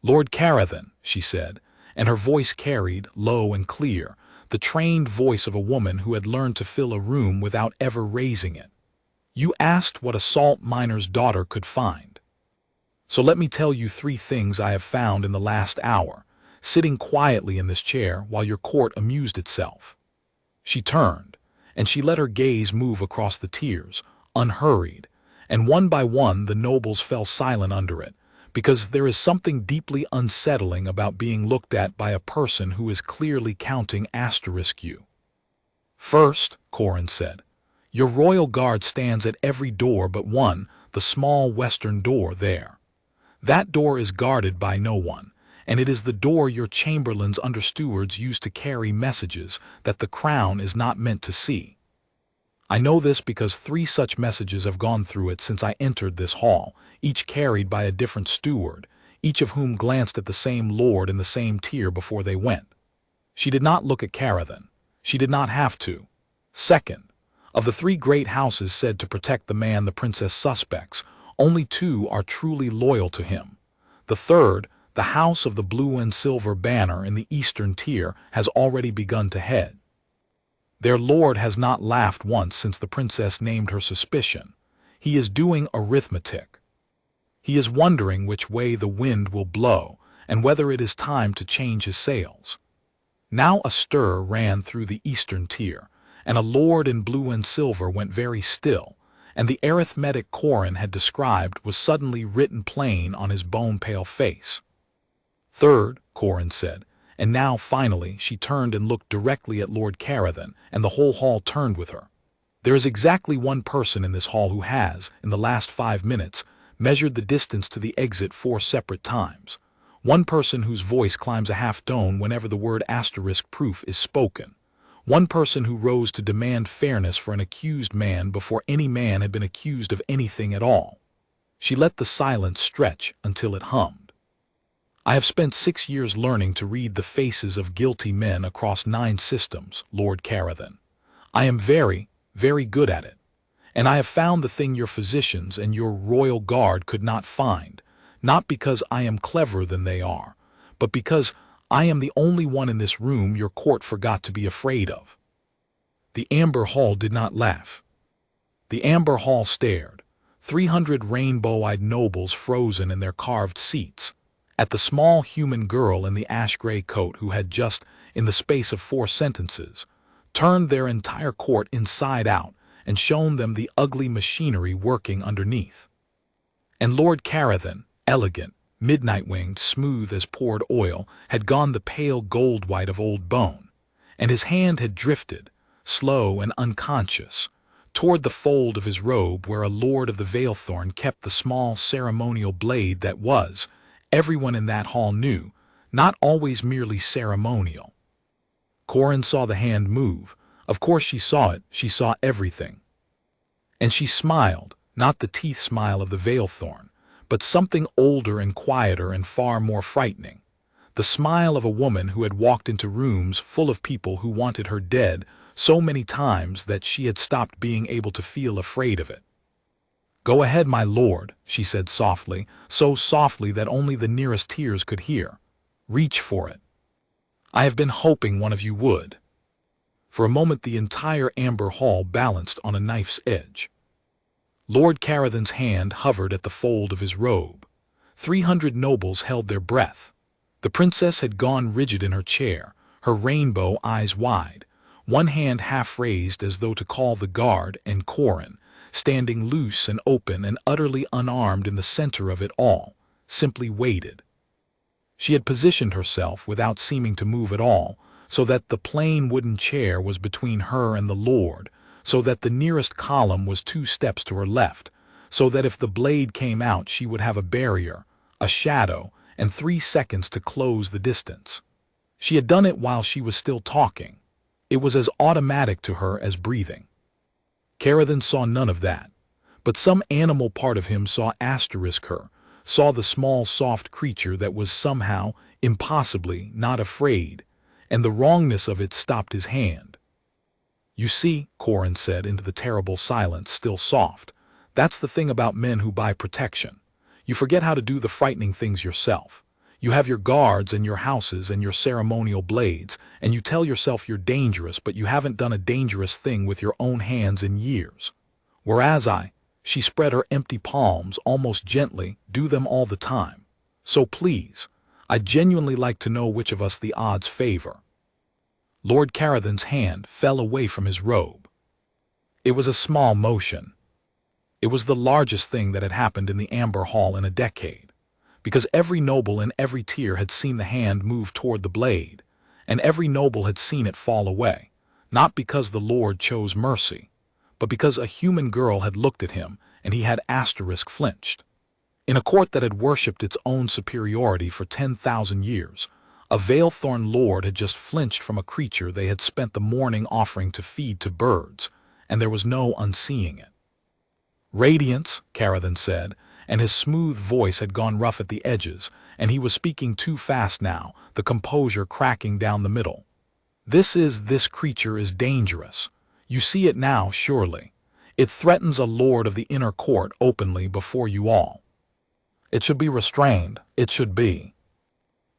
A: Lord Carathan, she said, and her voice carried, low and clear, the trained voice of a woman who had learned to fill a room without ever raising it. You asked what a salt miner's daughter could find. So let me tell you 3 things I have found in the last hour, sitting quietly in this chair while your court amused itself. She turned, and she let her gaze move across the tiers, unhurried, and one by one the nobles fell silent under it, because there is something deeply unsettling about being looked at by a person who is clearly counting *U. First, Corin said, your royal guard stands at every door but one, the small western door there. That door is guarded by no one, and it is the door your chamberlains under stewards use to carry messages that the crown is not meant to see. I know this because 3 such messages have gone through it since I entered this hall, each carried by a different steward, each of whom glanced at the same lord in the same tier before they went. She did not look at Carathan. She did not have to. Second, of the 3 great houses said to protect the man the princess suspects, only 2 are truly loyal to him. The third, the house of the blue and silver banner in the eastern tier, has already begun to head. Their lord has not laughed once since the princess named her suspicion. He is doing arithmetic. He is wondering which way the wind will blow, and whether it is time to change his sails. Now a stir ran through the eastern tier, and a lord in blue and silver went very still, and the arithmetic Corin had described was suddenly written plain on his bone-pale face. Third, Corin said, and now, finally, she turned and looked directly at Lord Carathan, and the whole hall turned with her. There is exactly one person in this hall who has, in the last 5 minutes, measured the distance to the exit 4 separate times. One person whose voice climbs a half-tone whenever the word *proof is spoken. One person who rose to demand fairness for an accused man before any man had been accused of anything at all. She let the silence stretch until it hummed. I have spent 6 years learning to read the faces of guilty men across 9 systems, Lord Carathan. I am very, very good at it. And I have found the thing your physicians and your royal guard could not find, not because I am cleverer than they are, but because I am the only one in this room your court forgot to be afraid of. The Amber Hall did not laugh. The Amber Hall stared, 300 rainbow-eyed nobles frozen in their carved seats, at the small human girl in the ash-gray coat who had just, in the space of 4 sentences, turned their entire court inside out and shown them the ugly machinery working underneath. And Lord Carathan, elegant, midnight-winged, smooth as poured oil, had gone the pale gold white of old bone, and his hand had drifted, slow and unconscious, toward the fold of his robe where a lord of the Vaelthorn kept the small ceremonial blade that was, everyone in that hall knew, not always merely ceremonial. Corin saw the hand move. Of course she saw it, she saw everything. And she smiled, not the teeth smile of the Vaelthorn, but something older and quieter and far more frightening. The smile of a woman who had walked into rooms full of people who wanted her dead so many times that she had stopped being able to feel afraid of it. "Go ahead, my lord," she said softly, so softly that only the nearest tears could hear. "Reach for it. I have been hoping one of you would." For a moment the entire amber hall balanced on a knife's edge. Lord Caradhon's hand hovered at the fold of his robe. 300 nobles held their breath. The princess had gone rigid in her chair, her rainbow eyes wide, one hand half raised as though to call the guard, and Corin, standing loose and open and utterly unarmed in the center of it all, simply waited. She had positioned herself, without seeming to move at all, so that the plain wooden chair was between her and the lord, so that the nearest column was 2 steps to her left, so that if the blade came out she would have a barrier, a shadow, and 3 seconds to close the distance. She had done it while she was still talking. It was as automatic to her as breathing. Caradhon saw none of that, but some animal part of him saw her, saw the small soft creature that was somehow, impossibly, not afraid, and the wrongness of it stopped his hand. "You see," Corin said into the terrible silence, still soft, "that's the thing about men who buy protection. You forget how to do the frightening things yourself. You have your guards and your houses and your ceremonial blades, and you tell yourself you're dangerous, but you haven't done a dangerous thing with your own hands in years. Whereas she spread her empty palms almost gently, do them all the time. So please, I'd genuinely like to know which of us the odds favor." Lord Caradhon's hand fell away from his robe. It was a small motion. It was the largest thing that had happened in the Amber Hall in a decade, because every noble in every tier had seen the hand move toward the blade, and every noble had seen it fall away, not because the Lord chose mercy, but because a human girl had looked at him and he had flinched. In a court that had worshipped its own superiority for 10,000 years, a Vaelthorn lord had just flinched from a creature they had spent the morning offering to feed to birds, and there was no unseeing it. "Radiance," Caradhon said, and his smooth voice had gone rough at the edges, and he was speaking too fast now, the composure cracking down the middle. This creature is dangerous. You see it now, surely. It threatens a lord of the inner court openly before you all. It should be restrained, it should be.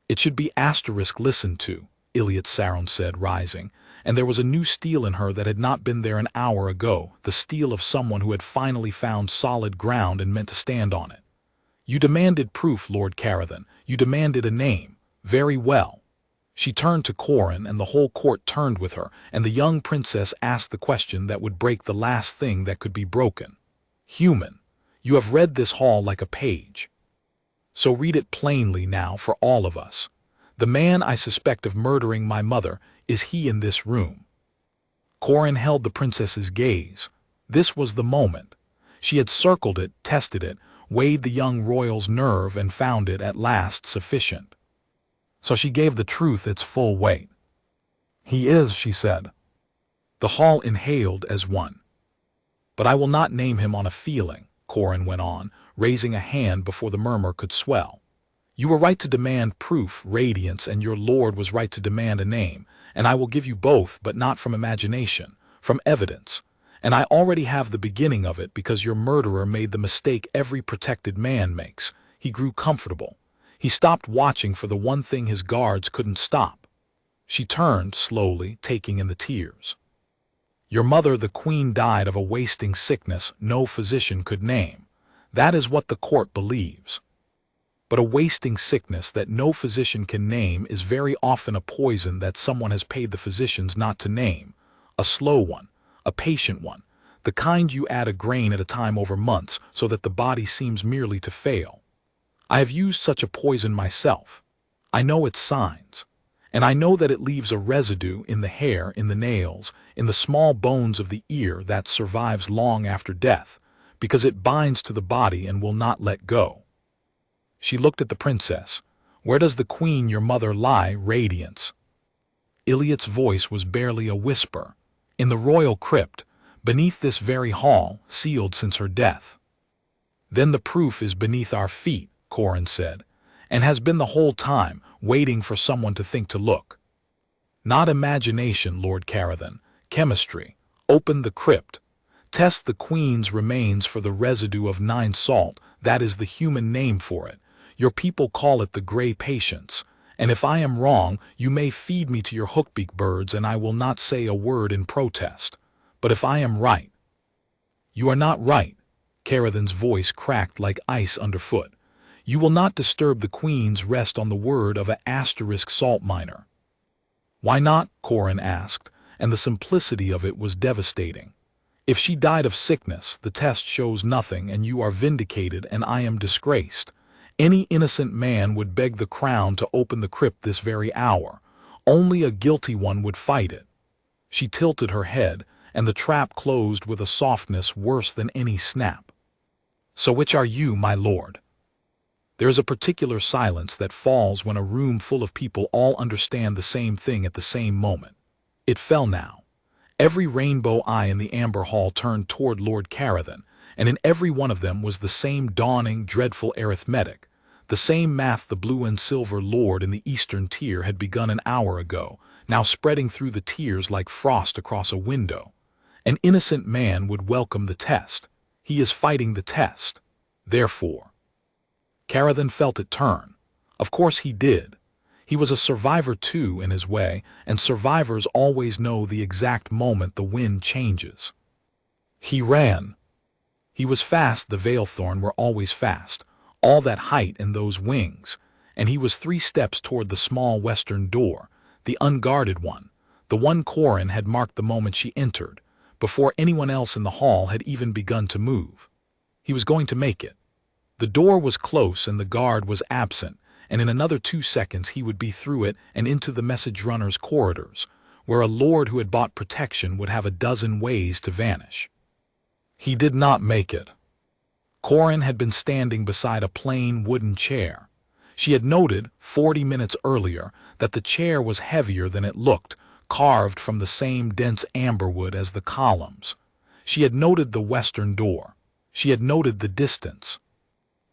A: It should be listened to," Iliad Saron said, rising, and there was a new steel in her that had not been there an hour ago, the steel of someone who had finally found solid ground and meant to stand on it. "You demanded proof, Lord Caradhon. You demanded a name. Very well." She turned to Corin, and the whole court turned with her, and the young princess asked the question that would break the last thing that could be broken. "Human, you have read this hall like a page. So read it plainly now for all of us. The man I suspect of murdering my mother, is he in this room?" Corin held the princess's gaze. This was the moment. She had circled it, tested it, weighed the young royal's nerve, and found it at last sufficient. So she gave the truth its full weight. "He is," she said. The hall inhaled as one. "But I will not name him on a feeling," Corin went on, raising a hand before the murmur could swell. "You were right to demand proof, Radiance, and your lord was right to demand a name, and I will give you both, but not from imagination, from evidence. And I already have the beginning of it because your murderer made the mistake every protected man makes. He grew comfortable. He stopped watching for the one thing his guards couldn't stop." She turned, slowly, taking in the tears. "Your mother, the queen, died of a wasting sickness no physician could name. That is what the court believes. But a wasting sickness that no physician can name is very often a poison that someone has paid the physicians not to name. A slow one, a patient one, the kind you add a grain at a time over months so that the body seems merely to fail. I have used such a poison myself. I know its signs. And I know that it leaves a residue in the hair, in the nails, in the small bones of the ear that survives long after death, because it binds to the body and will not let go. She looked at the princess. Where does the queen your mother lie, Radiance? Iliad's voice was barely a whisper. In the royal crypt, beneath this very hall, sealed since her death. Then the proof is beneath our feet, Corin said, and has been the whole time, waiting for someone to think to look. Not imagination, Lord Carathan, chemistry. Open the crypt. Test the queen's remains for the residue of 9 salt, that is the human name for it. Your people call it the gray patience. And if I am wrong, you may feed me to your hookbeak birds and I will not say a word in protest. But if I am right. You are not right. Carathan's voice cracked like ice underfoot. You will not disturb the queen's rest on the word of a * salt miner. Why not? Corin asked, and the simplicity of it was devastating. If she died of sickness, the test shows nothing and you are vindicated and I am disgraced. Any innocent man would beg the crown to open the crypt this very hour. Only a guilty one would fight it. She tilted her head, and the trap closed with a softness worse than any snap. So which are you, my lord? There is a particular silence that falls when a room full of people all understand the same thing at the same moment. It fell now. Every rainbow eye in the amber hall turned toward Lord Carathan, and in every one of them was the same dawning, dreadful arithmetic, the same math the blue and silver lord in the eastern tier had begun an hour ago, now spreading through the tiers like frost across a window. An innocent man would welcome the test. He is fighting the test. Therefore, Carathan felt it turn. Of course he did. He was a survivor too in his way, and survivors always know the exact moment the wind changes. He ran. He was fast, the Vaelthorn were always fast, all that height and those wings, and he was 3 steps toward the small western door, the unguarded one, the one Corin had marked the moment she entered, before anyone else in the hall had even begun to move. He was going to make it. The door was close and the guard was absent, and in another 2 seconds he would be through it and into the message runner's corridors, where a lord who had bought protection would have a dozen ways to vanish. He did not make it. Corin had been standing beside a plain wooden chair. She had noted, 40 minutes earlier, that the chair was heavier than it looked, carved from the same dense amberwood as the columns. She had noted the western door. She had noted the distance.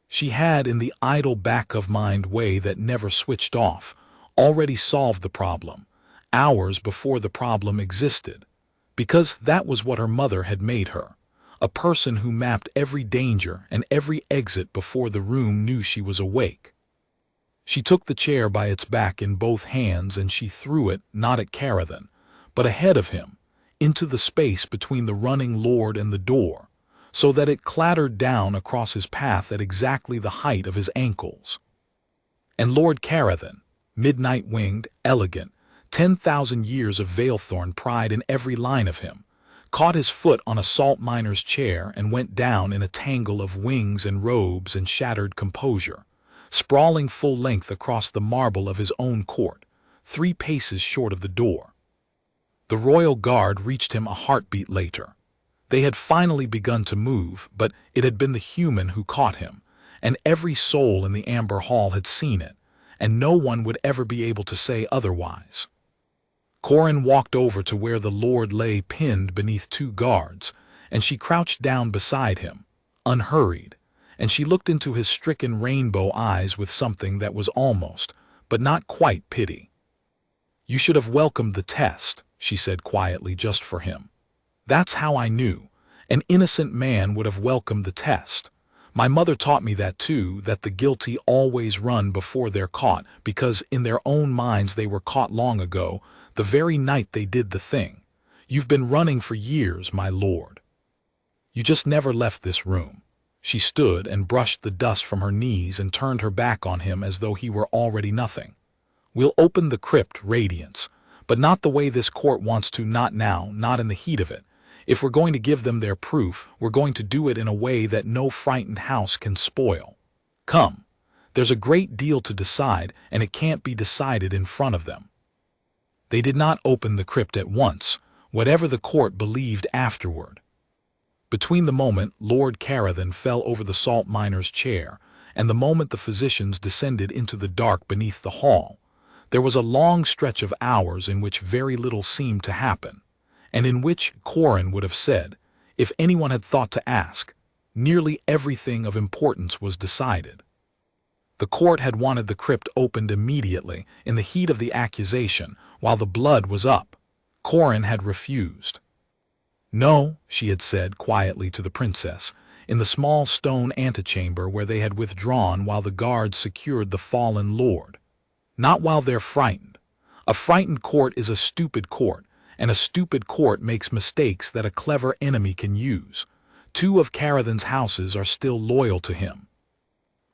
A: She had, in the idle back-of-mind way that never switched off, already solved the problem, hours before the problem existed, because that was what her mother had made her, a person who mapped every danger and every exit before the room knew she was awake. She took the chair by its back in both hands and she threw it, not at Carathan, but ahead of him, into the space between the running lord and the door, so that it clattered down across his path at exactly the height of his ankles. And Lord Carathan, midnight-winged, elegant, 10,000 years of Vaelthorn pride in every line of him, caught his foot on a salt miner's chair and went down in a tangle of wings and robes and shattered composure, sprawling full length across the marble of his own court, 3 paces short of the door. The royal guard reached him a heartbeat later. They had finally begun to move, but it had been the human who caught him, and every soul in the amber hall had seen it, and no one would ever be able to say otherwise. Corin walked over to where the lord lay pinned beneath 2 guards, and she crouched down beside him, unhurried, and she looked into his stricken rainbow eyes with something that was almost, but not quite pity. "You should have welcomed the test," she said quietly, "just for him. That's how I knew. An innocent man would have welcomed the test. My mother taught me that too, that the guilty always run before they're caught, because in their own minds they were caught long ago, the very night they did the thing. You've been running for years, my lord. You just never left this room." She stood and brushed the dust from her knees and turned her back on him as though he were already nothing. "We'll open the crypt, Radiance, but not the way this court wants to, not now, not in the heat of it. If we're going to give them their proof, we're going to do it in a way that no frightened house can spoil. Come, there's a great deal to decide, and it can't be decided in front of them." They did not open the crypt at once, whatever the court believed afterward. Between the moment Lord Carathan fell over the salt miner's chair and the moment the physicians descended into the dark beneath the hall, there was a long stretch of hours in which very little seemed to happen, and in which, Corin would have said, if anyone had thought to ask, nearly everything of importance was decided. The court had wanted the crypt opened immediately, in the heat of the accusation, while the blood was up. Corin had refused. No, she had said quietly to the princess, in the small stone antechamber where they had withdrawn while the guards secured the fallen lord. Not while they're frightened. A frightened court is a stupid court, and a stupid court makes mistakes that a clever enemy can use. 2 of Carathan's houses are still loyal to him.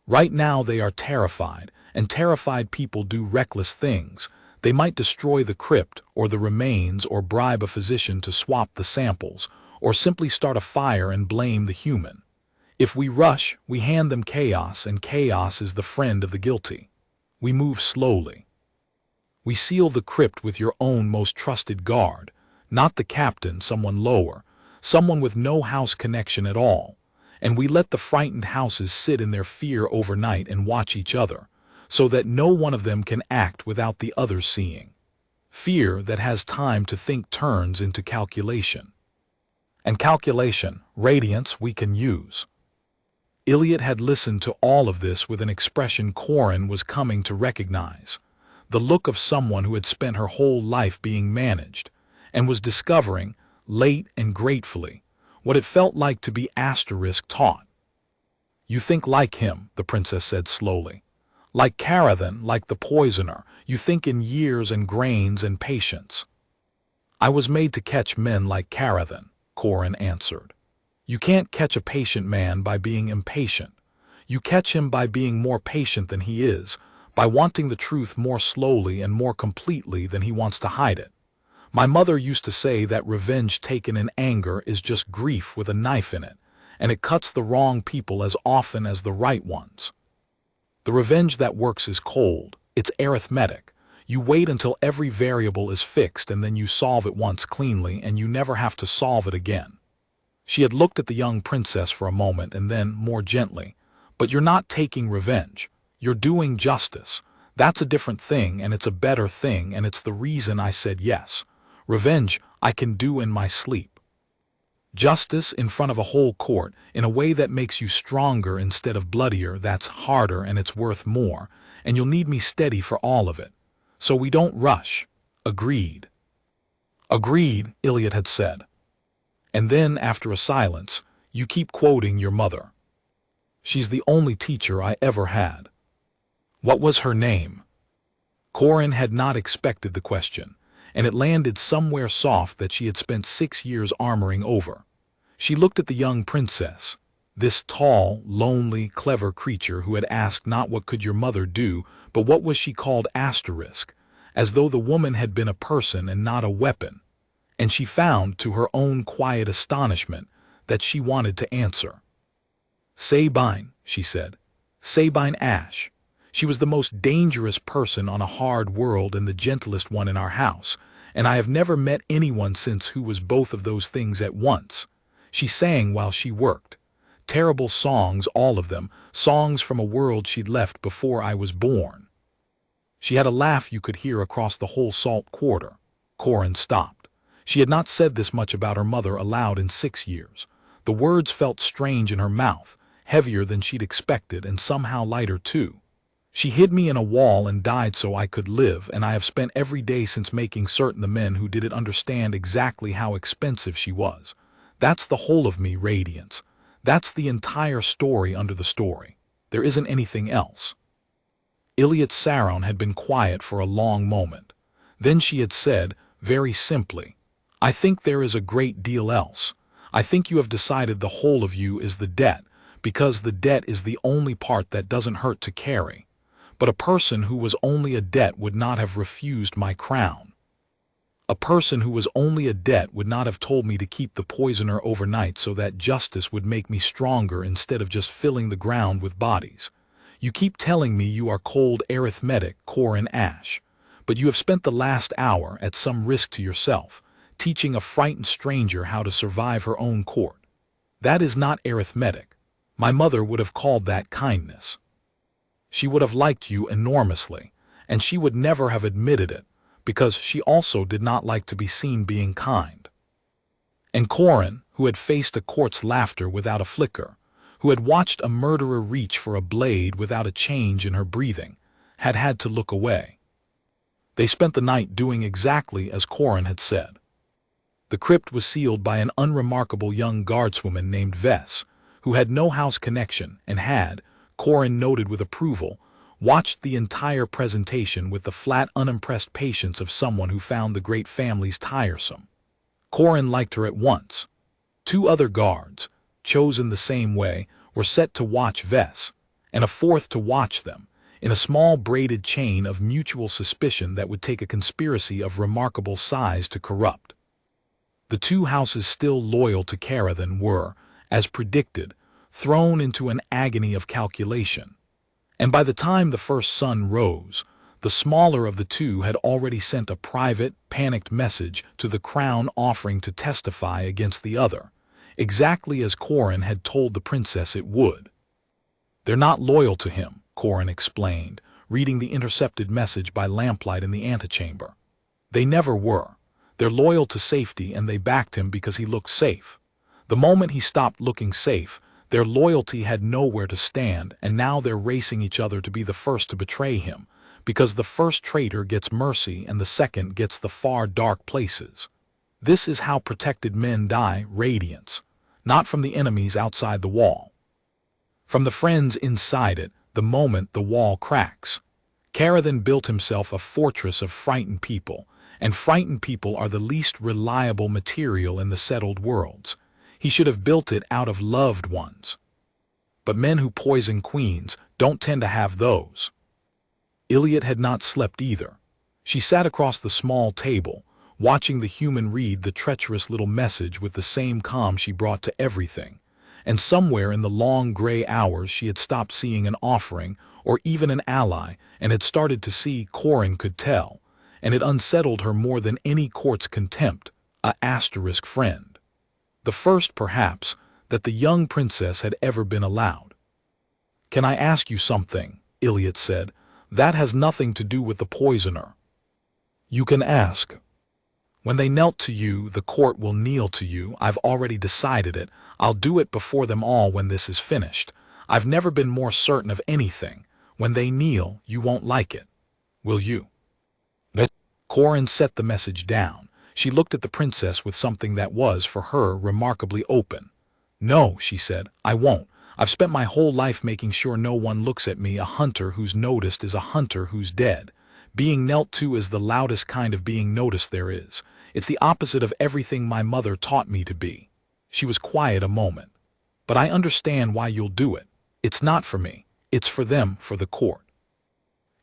A: Right now they are terrified, and terrified people do reckless things. They might destroy the crypt or the remains or bribe a physician to swap the samples, or simply start a fire and blame the human. If we rush, we hand them chaos, and chaos is the friend of the guilty. We move slowly. We seal the crypt with your own most trusted guard, not the captain, someone lower, someone with no house connection at all. And we let the frightened houses sit in their fear overnight and watch each other, so that no one of them can act without the others seeing. Fear that has time to think turns into calculation. And calculation, radiance, we can use. Iliad had listened to all of this with an expression Corin was coming to recognize, the look of someone who had spent her whole life being managed, and was discovering, late and gratefully, what it felt like to be taught. You think like him, the princess said slowly. Like Carathan, like the poisoner, you think in years and grains and patience. I was made to catch men like Carathan, Corin answered. You can't catch a patient man by being impatient. You catch him by being more patient than he is, by wanting the truth more slowly and more completely than he wants to hide it. My mother used to say that revenge taken in anger is just grief with a knife in it, and it cuts the wrong people as often as the right ones. The revenge that works is cold, it's arithmetic. You wait until every variable is fixed and then you solve it once cleanly and you never have to solve it again. She had looked at the young princess for a moment and then, more gently, but you're not taking revenge, you're doing justice. That's a different thing and it's a better thing and it's the reason I said yes. Revenge I can do in my sleep. Justice in front of a whole court in a way that makes you stronger instead of bloodier, that's harder and it's worth more, and you'll need me steady for all of it. So we don't rush. Agreed. Agreed, Iliad had said. And then, after a silence, you keep quoting your mother. She's the only teacher I ever had. What was her name? Corin had not expected the question, and it landed somewhere soft that she had spent 6 years armoring over. She looked at the young princess, this tall, lonely, clever creature who had asked not what could your mother do, but what was she called asterisk, as though the woman had been a person and not a weapon. And she found, to her own quiet astonishment, that she wanted to answer. Sabine, she said. Sabine Ashe. She was the most dangerous person on a hard world and the gentlest one in our house, and I have never met anyone since who was both of those things at once. She sang while she worked. Terrible songs, all of them, songs from a world she'd left before I was born. She had a laugh you could hear across the whole salt quarter. Corin stopped. She had not said this much about her mother aloud in 6 years. The words felt strange in her mouth, heavier than she'd expected and somehow lighter too. She hid me in a wall and died so I could live, and I have spent every day since making certain the men who did it understand exactly how expensive she was. That's the whole of me, Radiance. That's the entire story under the story. There isn't anything else. Iliad Saron had been quiet for a long moment. Then she had said, very simply, I think there is a great deal else. I think you have decided the whole of you is the debt, because the debt is the only part that doesn't hurt to carry. But a person who was only a debt would not have refused my crown. A person who was only a debt would not have told me to keep the poisoner overnight so that justice would make me stronger instead of just filling the ground with bodies. You keep telling me you are cold arithmetic, Corin Ashe. but you have spent the last hour at some risk to yourself, teaching a frightened stranger how to survive her own court. That is not arithmetic. My mother would have called that kindness. She would have liked you enormously, and she would never have admitted it, because she also did not like to be seen being kind. And Corin, who had faced a court's laughter without a flicker, who had watched a murderer reach for a blade without a change in her breathing, had had to look away. They spent the night doing exactly as Corin had said. The crypt was sealed by an unremarkable young guardswoman named Vess, who had no house connection and had, Corin noted with approval, watched the entire presentation with the flat, unimpressed patience of someone who found the great families tiresome. Corin liked her at once. 2 other guards, chosen the same way, were set to watch Vess, and a 4th to watch them, in a small braided chain of mutual suspicion that would take a conspiracy of remarkable size to corrupt. The 2 houses still loyal to Carathan were, as predicted, thrown into an agony of calculation. And by the time the first sun rose, the smaller of the 2 had already sent a private, panicked message to the crown offering to testify against the other, exactly as Corin had told the princess it would. They're not loyal to him, Corin explained, reading the intercepted message by lamplight in the antechamber. They never were. They're loyal to safety, and they backed him because he looked safe. The moment he stopped looking safe, their loyalty had nowhere to stand, and now they're racing each other to be the first to betray him, because the first traitor gets mercy and the second gets the far dark places. This is how protected men die, radiance, not from the enemies outside the wall. From the friends inside it, the moment the wall cracks. Carathan built himself a fortress of frightened people, and frightened people are the least reliable material in the settled worlds. He should have built it out of loved ones. But men who poison queens don't tend to have those. Iliad had not slept either. She sat across the small table, watching the human read the treacherous little message with the same calm she brought to everything. And somewhere in the long gray hours she had stopped seeing an offering, or even an ally, and had started to see, Corin could tell, and it unsettled her more than any court's contempt, a asterisk friend. The first, perhaps, that the young princess had ever been allowed. "Can I ask you something?" Iliad said. "That has nothing to do with the poisoner." "You can ask." "When they knelt to you, the court will kneel to you. I've already decided it. I'll do it before them all when this is finished. I've never been more certain of anything. When they kneel, you won't like it. Will you?" Corin set the message down. She looked at the princess with something that was, for her, remarkably open. "No," she said, "I won't. I've spent my whole life making sure no one looks at me. A hunter who's noticed is a hunter who's dead. Being knelt to is the loudest kind of being noticed there is. It's the opposite of everything my mother taught me to be." She was quiet a moment. "But I understand why you'll do it. It's not for me. It's for them, for the court.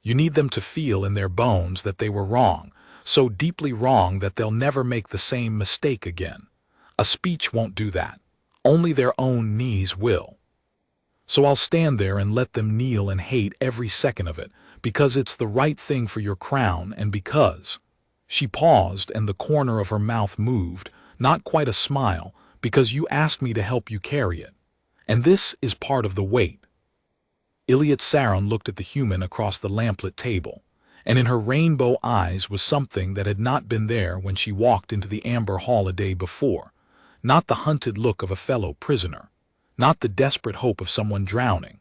A: You need them to feel in their bones that they were wrong, so deeply wrong that they'll never make the same mistake again. A speech won't do that. Only their own knees will. So I'll stand there and let them kneel and hate every second of it, because it's the right thing for your crown, and because—" She paused, and the corner of her mouth moved, not quite a smile, "because you asked me to help you carry it. And this is part of the weight." Iliad Saron looked at the human across the lamplit table, and in her rainbow eyes was something that had not been there when she walked into the amber hall a day before. Not the hunted look of a fellow prisoner, not the desperate hope of someone drowning,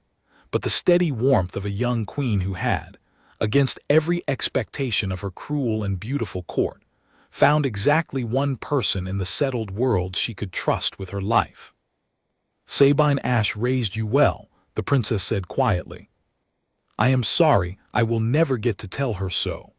A: but the steady warmth of a young queen who had, against every expectation of her cruel and beautiful court, found exactly one person in the settled world she could trust with her life. "Sabine Ashe raised you well," the princess said quietly. "I am sorry, I will never get to tell her so."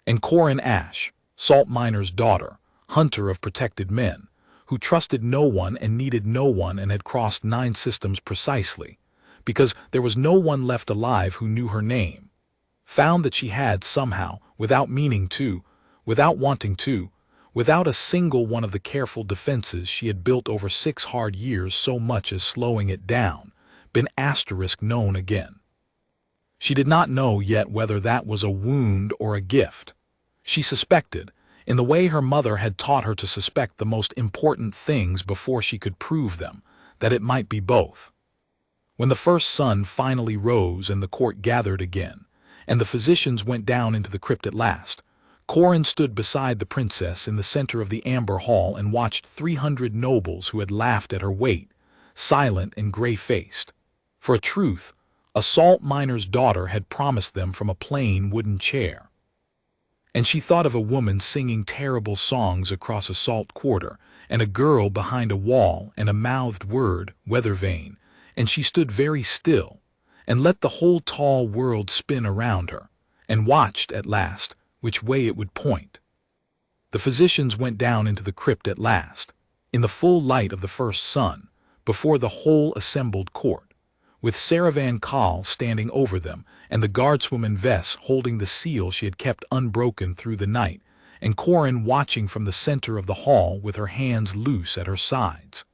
A: And Corin Ashe, salt miner's daughter, hunter of protected men, who trusted no one and needed no one and had crossed 9 systems precisely, because there was no one left alive who knew her name, found that she had somehow, without meaning to, without wanting to, without a single one of the careful defenses she had built over 6 hard years so much as slowing it down, been asterisk known again. She did not know yet whether that was a wound or a gift. She suspected, in the way her mother had taught her to suspect the most important things before she could prove them, that it might be both. When the first sun finally rose and the court gathered again, and the physicians went down into the crypt at last, Corin stood beside the princess in the center of the amber hall and watched 300 nobles who had laughed at her weight, silent and gray-faced. For a truth, a salt miner's daughter had promised them from a plain wooden chair. And she thought of a woman singing terrible songs across a salt quarter, and a girl behind a wall, and a mouthed word, weather vane, and she stood very still, and let the whole tall world spin around her, and watched, at last, which way it would point. The physicians went down into the crypt at last, in the full light of the first sun, before the whole assembled court, with Saravan Kahl standing over them, and the guardswoman Vess holding the seal she had kept unbroken through the night, and Corin watching from the center of the hall with her hands loose at her sides.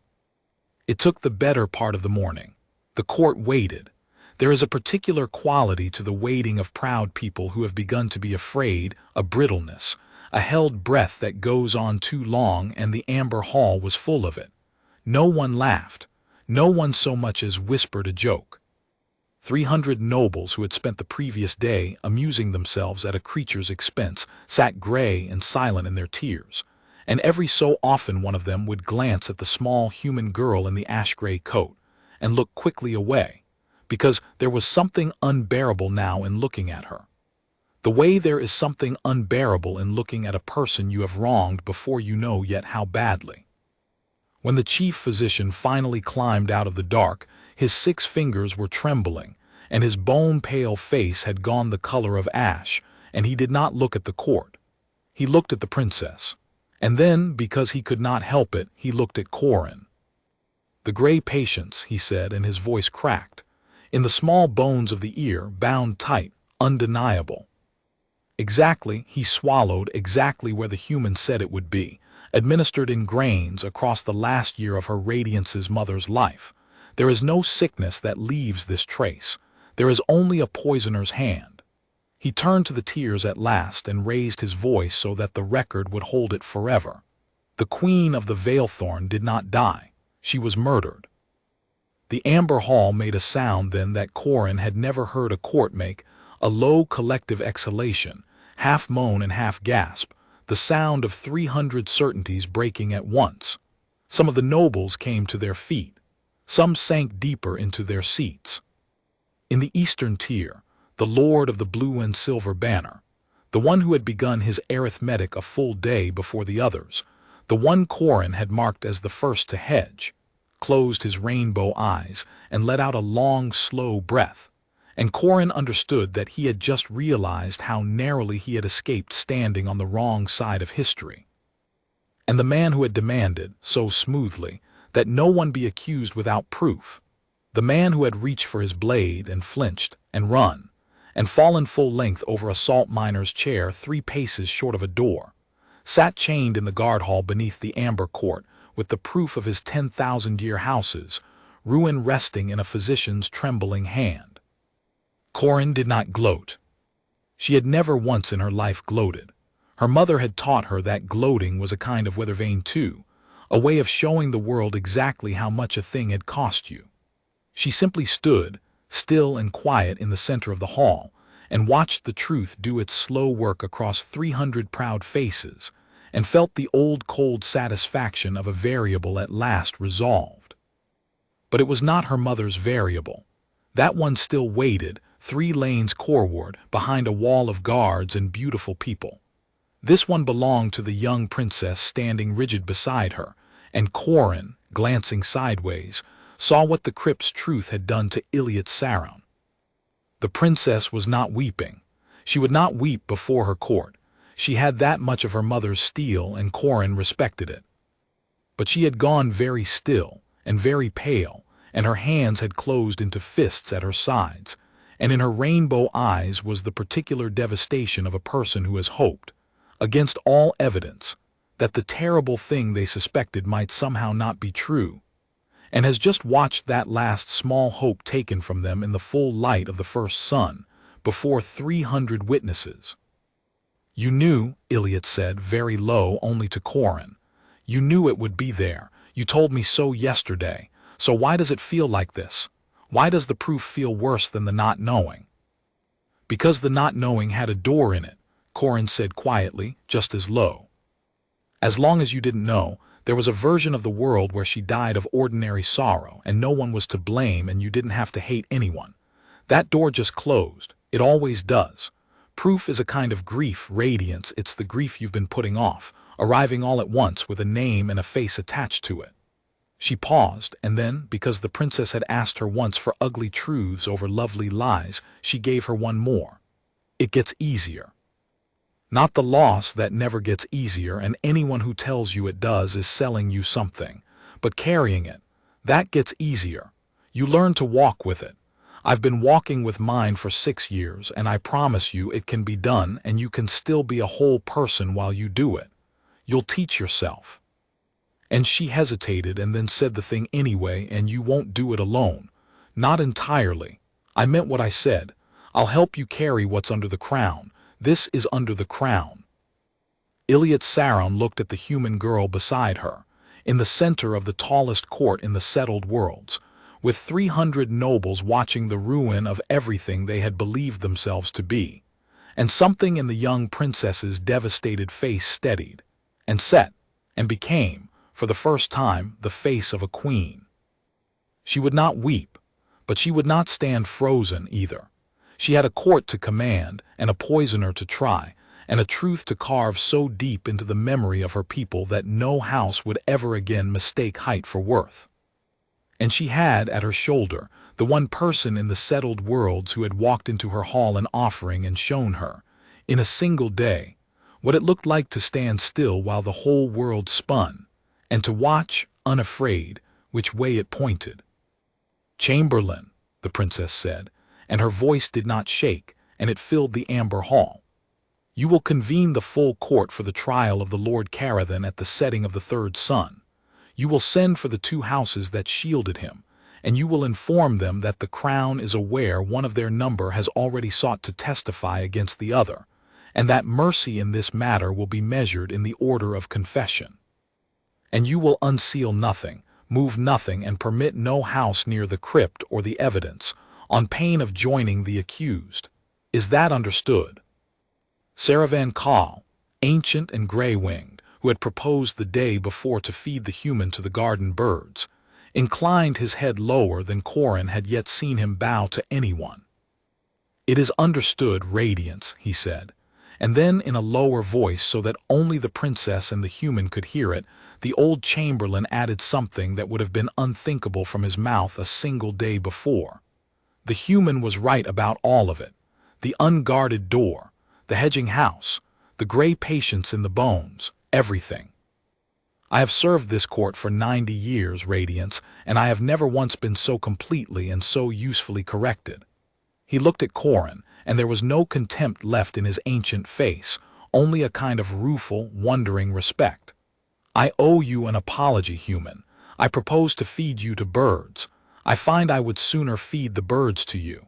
A: It took the better part of the morning. The court waited. There is a particular quality to the waiting of proud people who have begun to be afraid, a brittleness, a held breath that goes on too long, and the amber hall was full of it. No one laughed. No one so much as whispered a joke. 300 nobles who had spent the previous day amusing themselves at a creature's expense sat gray and silent in their tears, and every so often one of them would glance at the small human girl in the ash-gray coat and look quickly away, because there was something unbearable now in looking at her. The way there is something unbearable in looking at a person you have wronged before you know yet how badly. When the chief physician finally climbed out of the dark, his 6 fingers were trembling, and his bone-pale face had gone the color of ash, and he did not look at the court. He looked at the princess, and then, because he could not help it, he looked at Corin. "The gray patience," he said, and his voice cracked, "in the small bones of the ear, bound tight, undeniable. Exactly, he swallowed exactly where the human said it would be, administered in grains across the last year of her radiance's mother's life. There is no sickness that leaves this trace. There is only a poisoner's hand." He turned to the tears at last and raised his voice so that the record would hold it forever. The queen of the Vaelthorn did not die. She was murdered. The amber hall made a sound then that Corin had never heard a court make, a low collective exhalation, half moan and half gasp, the sound of 300 certainties breaking at once. Some of the nobles came to their feet. Some sank deeper into their seats. In the eastern tier, the lord of the blue and silver banner, the one who had begun his arithmetic a full day before the others, the one Corin had marked as the first to hedge, closed his rainbow eyes and let out a long, slow breath, and Corin understood that he had just realized how narrowly he had escaped standing on the wrong side of history. And the man who had demanded, so smoothly, that no one be accused without proof, the man who had reached for his blade and flinched and run, and fallen full length over a salt miner's chair 3 paces short of a door, sat chained in the guard hall beneath the amber court with the proof of his 10,000-year houses, ruin resting in a physician's trembling hand. Corin did not gloat. She had never once in her life gloated. Her mother had taught her that gloating was a kind of weather vane too, a way of showing the world exactly how much a thing had cost you. She simply stood, still and quiet in the center of the hall, and watched the truth do its slow work across 300 proud faces, and felt the old cold satisfaction of a variable at last resolved. But it was not her mother's variable. That one still waited, 3 lanes coreward, behind a wall of guards and beautiful people. This one belonged to the young princess standing rigid beside her, and Corin, glancing sideways, saw what the crypt's truth had done to Iliad Saron. The princess was not weeping. She would not weep before her court. She had that much of her mother's steel, and Corin respected it. But she had gone very still and very pale, and her hands had closed into fists at her sides, and in her rainbow eyes was the particular devastation of a person who has hoped, against all evidence, that the terrible thing they suspected might somehow not be true, and has just watched that last small hope taken from them in the full light of the first sun, before 300 witnesses. You knew, Iliad said, very low, only to Corin. You knew it would be there. You told me so yesterday. So why does it feel like this? Why does the proof feel worse than the not knowing? Because the not knowing had a door in it, Corin said quietly, just as low. As long as you didn't know, there was a version of the world where she died of ordinary sorrow and no one was to blame and you didn't have to hate anyone. That door just closed. It always does. Proof is a kind of grief, radiance. It's the grief you've been putting off, arriving all at once with a name and a face attached to it. She paused, and then, because the princess had asked her once for ugly truths over lovely lies, she gave her one more. It gets easier. Not the loss that never gets easier, and anyone who tells you it does is selling you something. But carrying it, that gets easier. You learn to walk with it. I've been walking with mine for 6 years, and I promise you it can be done, and you can still be a whole person while you do it. You'll teach yourself. And she hesitated and then said the thing anyway, and you won't do it alone. Not entirely. I meant what I said. I'll help you carry what's under the crown. This is under the crown. Iliad Saron looked at the human girl beside her, in the center of the tallest court in the settled worlds, with 300 nobles watching the ruin of everything they had believed themselves to be. And something in the young princess's devastated face steadied, and set, and became, for the first time, the face of a queen. She would not weep, but she would not stand frozen either. She had a court to command, and a poisoner to try, and a truth to carve so deep into the memory of her people that no house would ever again mistake height for worth. And she had at her shoulder the one person in the settled worlds who had walked into her hall an offering and shown her, in a single day, what it looked like to stand still while the whole world spun, and to watch, unafraid, which way it pointed. "Chamberlain," the princess said, and her voice did not shake, and it filled the amber hall. "You will convene the full court for the trial of the Lord Carathan at the setting of the third sun. You will send for the 2 houses that shielded him, and you will inform them that the crown is aware one of their number has already sought to testify against the other, and that mercy in this matter will be measured in the order of confession. And you will unseal nothing, move nothing, and permit no house near the crypt or the evidence, on pain of joining the accused. Is that understood?" Saravan Kaal, ancient and gray-winged, who had proposed the day before to feed the human to the garden birds, inclined his head lower than Corin had yet seen him bow to anyone. "It is understood, Radiance," he said, and then in a lower voice so that only the princess and the human could hear it, the old chamberlain added something that would have been unthinkable from his mouth a single day before. The human was right about all of it. The unguarded door, the hedging house, the gray patience in the bones, everything. "I have served this court for 90 years, Radiance, and I have never once been so completely and so usefully corrected." He looked at Corin, and there was no contempt left in his ancient face, only a kind of rueful, wondering respect. "I owe you an apology, human. I propose to feed you to birds. I find I would sooner feed the birds to you."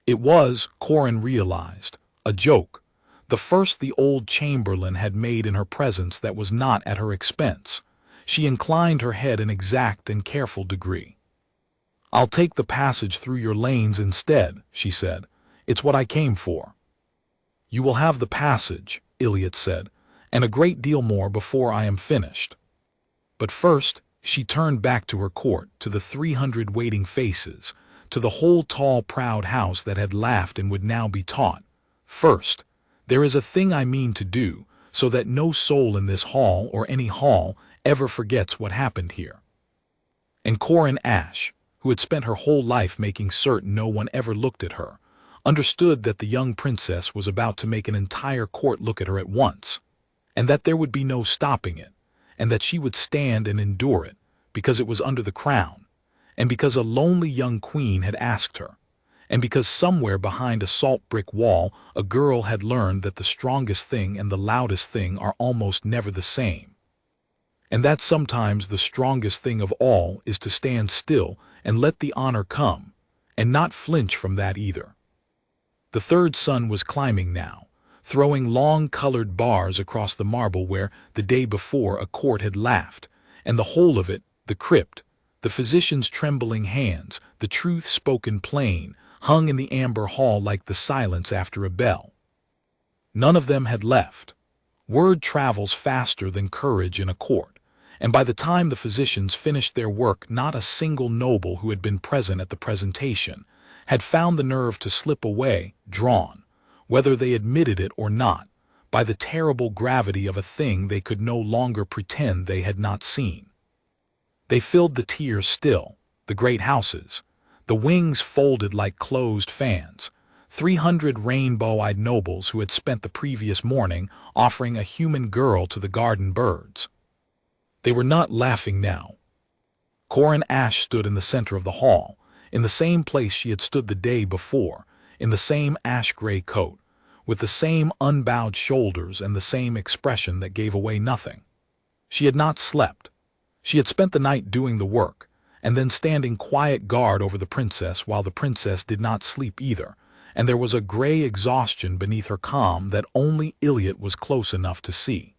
A: It was, Corin realized, a joke, the first the old chamberlain had made in her presence that was not at her expense. She inclined her head in exact and careful degree. "I'll take the passage through your lanes instead," she said. "It's what I came for." "You will have the passage," Iliad said, "and a great deal more before I am finished. But first," she turned back to her court, to the 300 waiting faces, to the whole tall, proud house that had laughed and would now be taught. "First, there is a thing I mean to do, so that no soul in this hall or any hall ever forgets what happened here." And Corin Ashe, who had spent her whole life making certain no one ever looked at her, understood that the young princess was about to make an entire court look at her at once, and that there would be no stopping it, and that she would stand and endure it, because it was under the crown, and because a lonely young queen had asked her, and because somewhere behind a salt brick wall a girl had learned that the strongest thing and the loudest thing are almost never the same, and that sometimes the strongest thing of all is to stand still and let the honor come, and not flinch from that either. The third son was climbing now, throwing long colored bars across the marble where, the day before, a court had laughed, and the whole of it, the crypt, the physician's trembling hands, the truth spoken plain, hung in the amber hall like the silence after a bell. None of them had left. Word travels faster than courage in a court, and by the time the physicians finished their work, not a single noble who had been present at the presentation had found the nerve to slip away, drawn, whether they admitted it or not, by the terrible gravity of a thing they could no longer pretend they had not seen. They filled the tiers still, the great houses, the wings folded like closed fans, 300 rainbow-eyed nobles who had spent the previous morning offering a human girl to the garden birds. They were not laughing now. Corin Ashe stood in the center of the hall, in the same place she had stood the day before, in the same ash-gray coat, with the same unbowed shoulders and the same expression that gave away nothing. She had not slept. She had spent the night doing the work, and then standing quiet guard over the princess while the princess did not sleep either, and there was a gray exhaustion beneath her calm that only Iliot was close enough to see.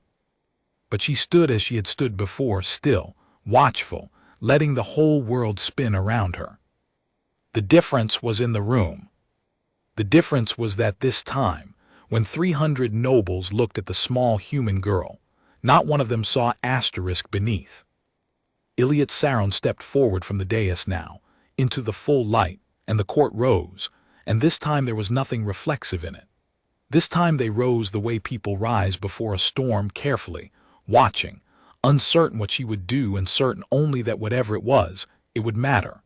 A: But she stood as she had stood before, still, watchful, letting the whole world spin around her. The difference was in the room. The difference was that this time, when 300 nobles looked at the small human girl, not one of them saw asterisk beneath. Iliot Saron stepped forward from the dais now, into the full light, and the court rose, and this time there was nothing reflexive in it. This time they rose the way people rise before a storm, carefully, watching, uncertain what she would do and certain only that whatever it was, it would matter.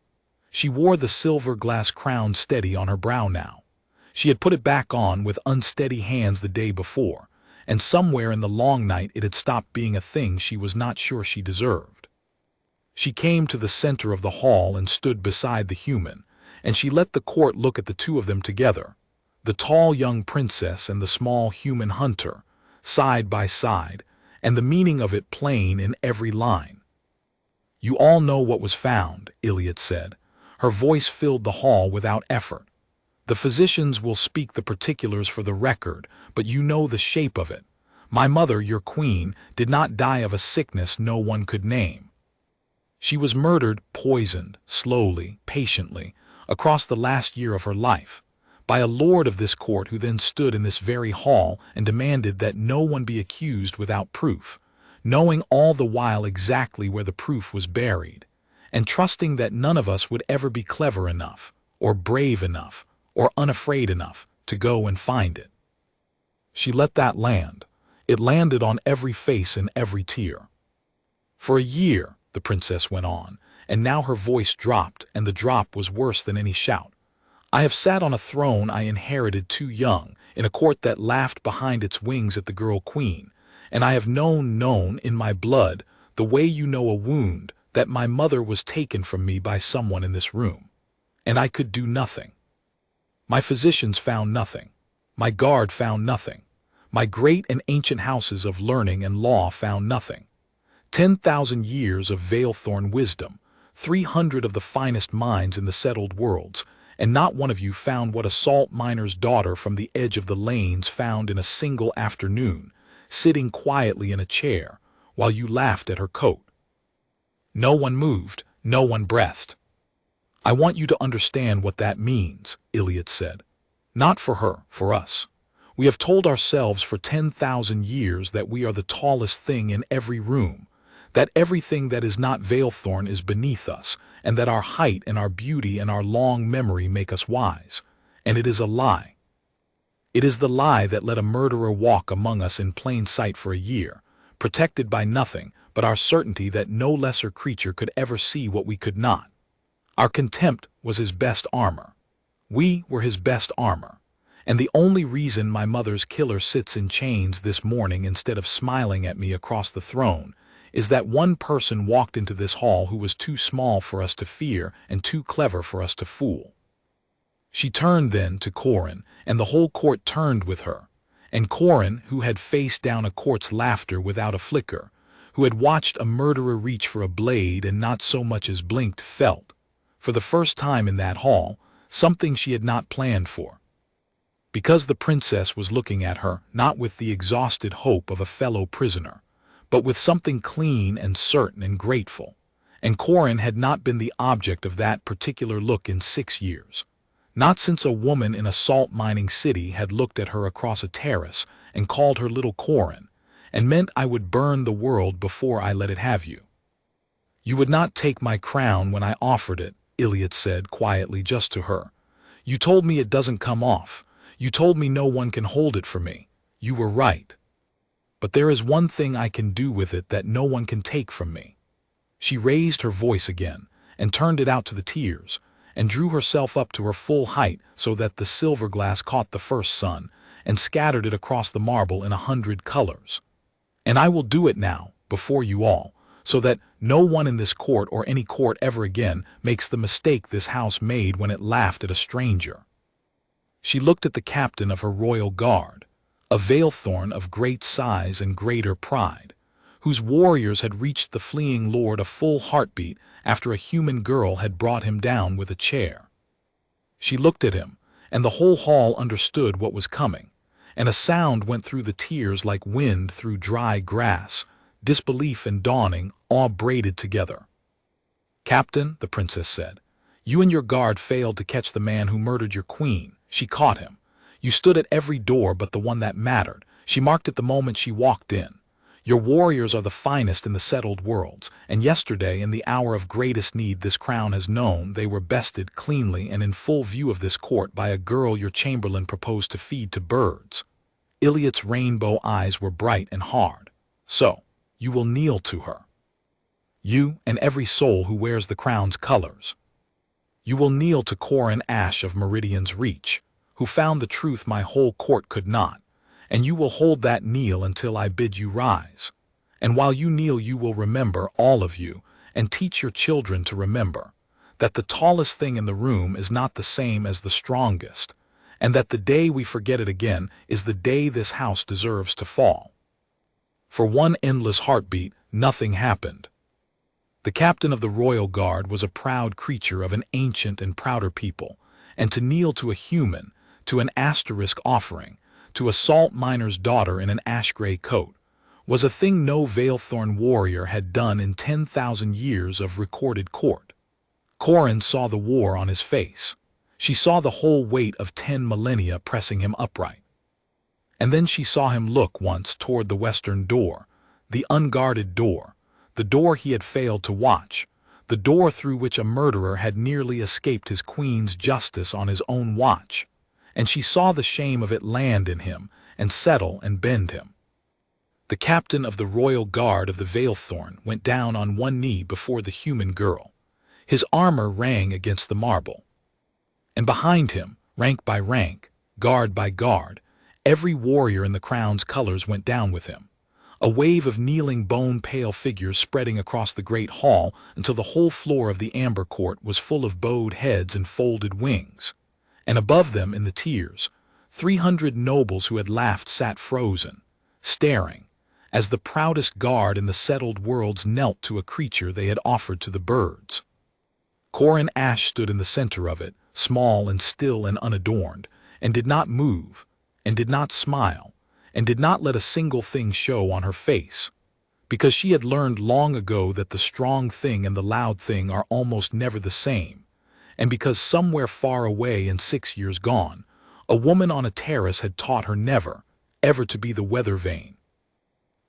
A: She wore the silver glass crown steady on her brow now. She had put it back on with unsteady hands the day before, and somewhere in the long night it had stopped being a thing she was not sure she deserved. She came to the center of the hall and stood beside the human, and she let the court look at the two of them together, the tall young princess and the small human hunter, side by side, and the meaning of it plain in every line. "You all know what was found," Iliot said. Her voice filled the hall without effort. "The physicians will speak the particulars for the record, but you know the shape of it. My mother, your queen, did not die of a sickness no one could name. She was murdered, poisoned, slowly, patiently, across the last year of her life, by a lord of this court who then stood in this very hall and demanded that no one be accused without proof, knowing all the while exactly where the proof was buried, and trusting that none of us would ever be clever enough, or brave enough, or unafraid enough to go and find it. She let that land. It landed on every face and every tear. For a year, the princess went on, and now her voice dropped, and the drop was worse than any shout. I have sat on a throne I inherited too young, in a court that laughed behind its wings at the girl queen, and I have known in my blood, the way you know a wound, that my mother was taken from me by someone in this room. And I could do nothing. My physicians found nothing. My guard found nothing. My great and ancient houses of learning and law found nothing. 10,000 years of Vaelthorn wisdom, 300 of the finest minds in the settled worlds, and not one of you found what a salt miner's daughter from the edge of the lanes found in a single afternoon, sitting quietly in a chair, while you laughed at her coat. No one moved, no one breathed. I want you to understand what that means, Iliot said. Not for her, for us. We have told ourselves for 10,000 years that we are the tallest thing in every room, that everything that is not Vaelthorn is beneath us, and that our height and our beauty and our long memory make us wise. And it is a lie. It is the lie that let a murderer walk among us in plain sight for a year, protected by nothing but our certainty that no lesser creature could ever see what we could not. Our contempt was his best armor. We were his best armor. And the only reason my mother's killer sits in chains this morning instead of smiling at me across the throne is that one person walked into this hall who was too small for us to fear and too clever for us to fool." She turned then to Corin, and the whole court turned with her. And Corin, who had faced down a court's laughter without a flicker, who had watched a murderer reach for a blade and not so much as blinked, felt, for the first time in that hall, something she had not planned for. because the princess was looking at her not with the exhausted hope of a fellow prisoner, but with something clean and certain and grateful, and Corin had not been the object of that particular look in 6 years. Not since a woman in a salt-mining city had looked at her across a terrace and called her little Corin, and meant I would burn the world before I let it have you. You would not take my crown when I offered it, Iliad said quietly just to her. You told me it doesn't come off. You told me no one can hold it for me. You were right. But there is one thing I can do with it that no one can take from me. She raised her voice again, and turned it out to the tears, and drew herself up to her full height so that the silver glass caught the first sun, and scattered it across the marble in 100 colors. And I will do it now, before you all, so that no one in this court or any court ever again makes the mistake this house made when it laughed at a stranger. She looked at the captain of her royal guard, a Vaelthorn of great size and greater pride, whose warriors had reached the fleeing lord a full heartbeat after a human girl had brought him down with a chair. She looked at him, and the whole hall understood what was coming, and a sound went through the tears like wind through dry grass, disbelief and dawning, all braided together. Captain, the princess said, you and your guard failed to catch the man who murdered your queen. She caught him. You stood at every door but the one that mattered. She marked it the moment she walked in. Your warriors are the finest in the settled worlds, and yesterday, in the hour of greatest need this crown has known, they were bested cleanly and in full view of this court by a girl your chamberlain proposed to feed to birds. Iliad's rainbow eyes were bright and hard. So, you will kneel to her. You and every soul who wears the crown's colors. You will kneel to Corin Ashe of Meridian's Reach, who found the truth my whole court could not, and you will hold that kneel until I bid you rise. And while you kneel you will remember, all of you, and teach your children to remember, that the tallest thing in the room is not the same as the strongest, and that the day we forget it again is the day this house deserves to fall. For one endless heartbeat, nothing happened. The captain of the royal guard was a proud creature of an ancient and prouder people, and to kneel to a human, to an asterisk offering, to a salt miner's daughter in an ash-gray coat, was a thing no Vaelthorn warrior had done in 10,000 years of recorded court. Corin saw the war on his face. She saw the whole weight of 10 millennia pressing him upright. And then she saw him look once toward the western door, the unguarded door, the door he had failed to watch, the door through which a murderer had nearly escaped his queen's justice on his own watch, and she saw the shame of it land in him and settle and bend him. The captain of the royal guard of the Vaelthorn went down on one knee before the human girl. His armor rang against the marble. And behind him, rank by rank, guard by guard, every warrior in the crown's colors went down with him. A wave of kneeling bone-pale figures spreading across the great hall until the whole floor of the amber court was full of bowed heads and folded wings. And above them, in the tiers, 300 nobles who had laughed sat frozen, staring, as the proudest guard in the settled worlds knelt to a creature they had offered to the birds. Corin Ashe stood in the center of it, small and still and unadorned, and did not move, and did not smile, and did not let a single thing show on her face, because she had learned long ago that the strong thing and the loud thing are almost never the same, and because somewhere far away in 6 years gone, a woman on a terrace had taught her never, ever to be the weather vane.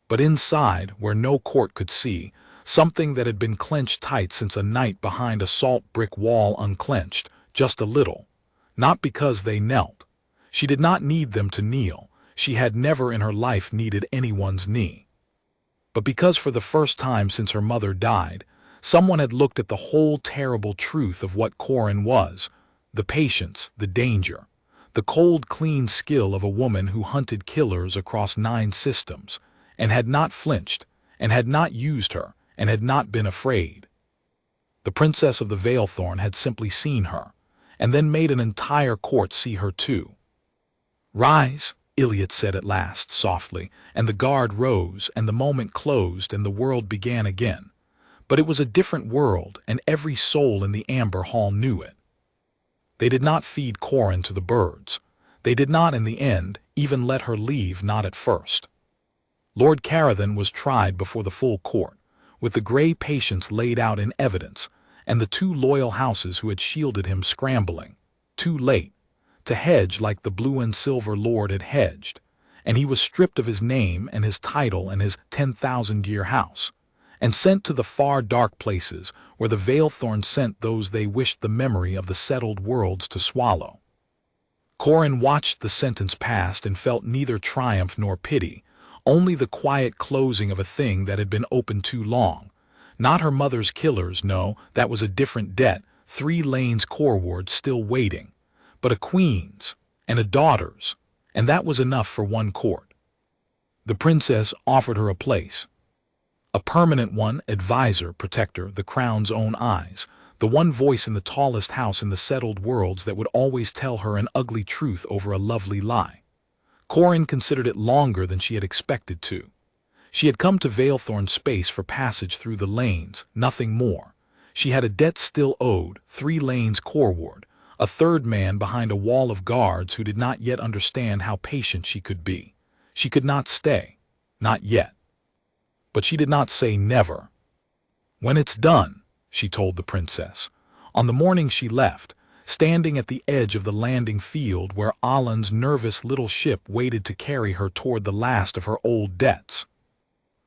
A: But inside, where no court could see, something that had been clenched tight since a night behind a salt brick wall unclenched, just a little, not because they knelt. She did not need them to kneel. She had never in her life needed anyone's knee. But because for the first time since her mother died, someone had looked at the whole terrible truth of what Corin was, the patience, the danger, the cold, clean skill of a woman who hunted killers across 9 systems, and had not flinched, and had not used her, and had not been afraid. The princess of the Vaelthorn had simply seen her, and then made an entire court see her too. "Rise," Iliad said at last, softly, and the guard rose, and the moment closed, and the world began again. But it was a different world, and every soul in the amber hall knew it. They did not feed Corin to the birds. They did not in the end even let her leave, not at first. Lord Caradhon was tried before the full court, with the grey patience laid out in evidence, and the two loyal houses who had shielded him scrambling, too late, to hedge like the blue and silver lord had hedged, and he was stripped of his name and his title and his 10,000-year house, and sent to the far dark places where the Vaelthorn sent those they wished the memory of the settled worlds to swallow. Corin watched the sentence pass and felt neither triumph nor pity, only the quiet closing of a thing that had been open too long. Not her mother's killers, no, that was a different debt, 3 lanes coreward still waiting, but a queen's and a daughter's, and that was enough for one court. The princess offered her a place. A permanent one, advisor, protector, the crown's own eyes, the one voice in the tallest house in the settled worlds that would always tell her an ugly truth over a lovely lie. Corin considered it longer than she had expected to. She had come to Vaelthorn space for passage through the lanes, nothing more. She had a debt still owed, 3 lanes coreward, a third man behind a wall of guards who did not yet understand how patient she could be. She could not stay, not yet. But she did not say never. When it's done, she told the princess. On the morning she left, standing at the edge of the landing field where Alan's nervous little ship waited to carry her toward the last of her old debts.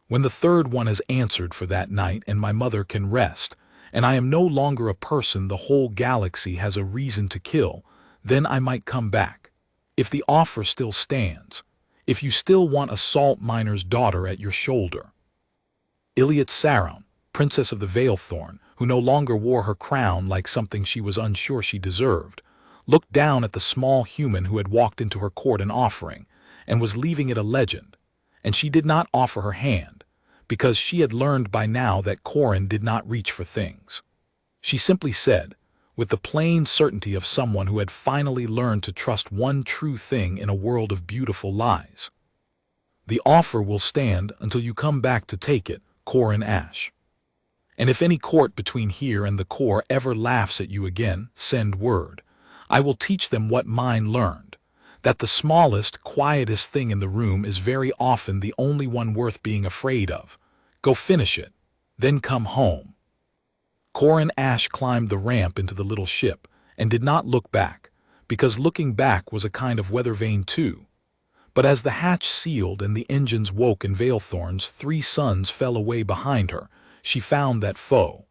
A: When the third one is answered for that night and my mother can rest, and I am no longer a person the whole galaxy has a reason to kill, then I might come back. If the offer still stands, if you still want a salt miner's daughter at your shoulder. Iliad Saron, princess of the Vaelthorn, who no longer wore her crown like something she was unsure she deserved, looked down at the small human who had walked into her court an offering, and was leaving it a legend, and she did not offer her hand, because she had learned by now that Corin did not reach for things. She simply said, with the plain certainty of someone who had finally learned to trust one true thing in a world of beautiful lies. The offer will stand until you come back to take it, Corin Ashe. And if any court between here and the core ever laughs at you again, send word. I will teach them what mine learned, that the smallest, quietest thing in the room is very often the only one worth being afraid of. Go finish it, then come home. Corin Ashe climbed the ramp into the little ship and did not look back, because looking back was a kind of weather vane too. But as the hatch sealed and the engines woke and Vaelthorn's 3 sons fell away behind her, she found that foe.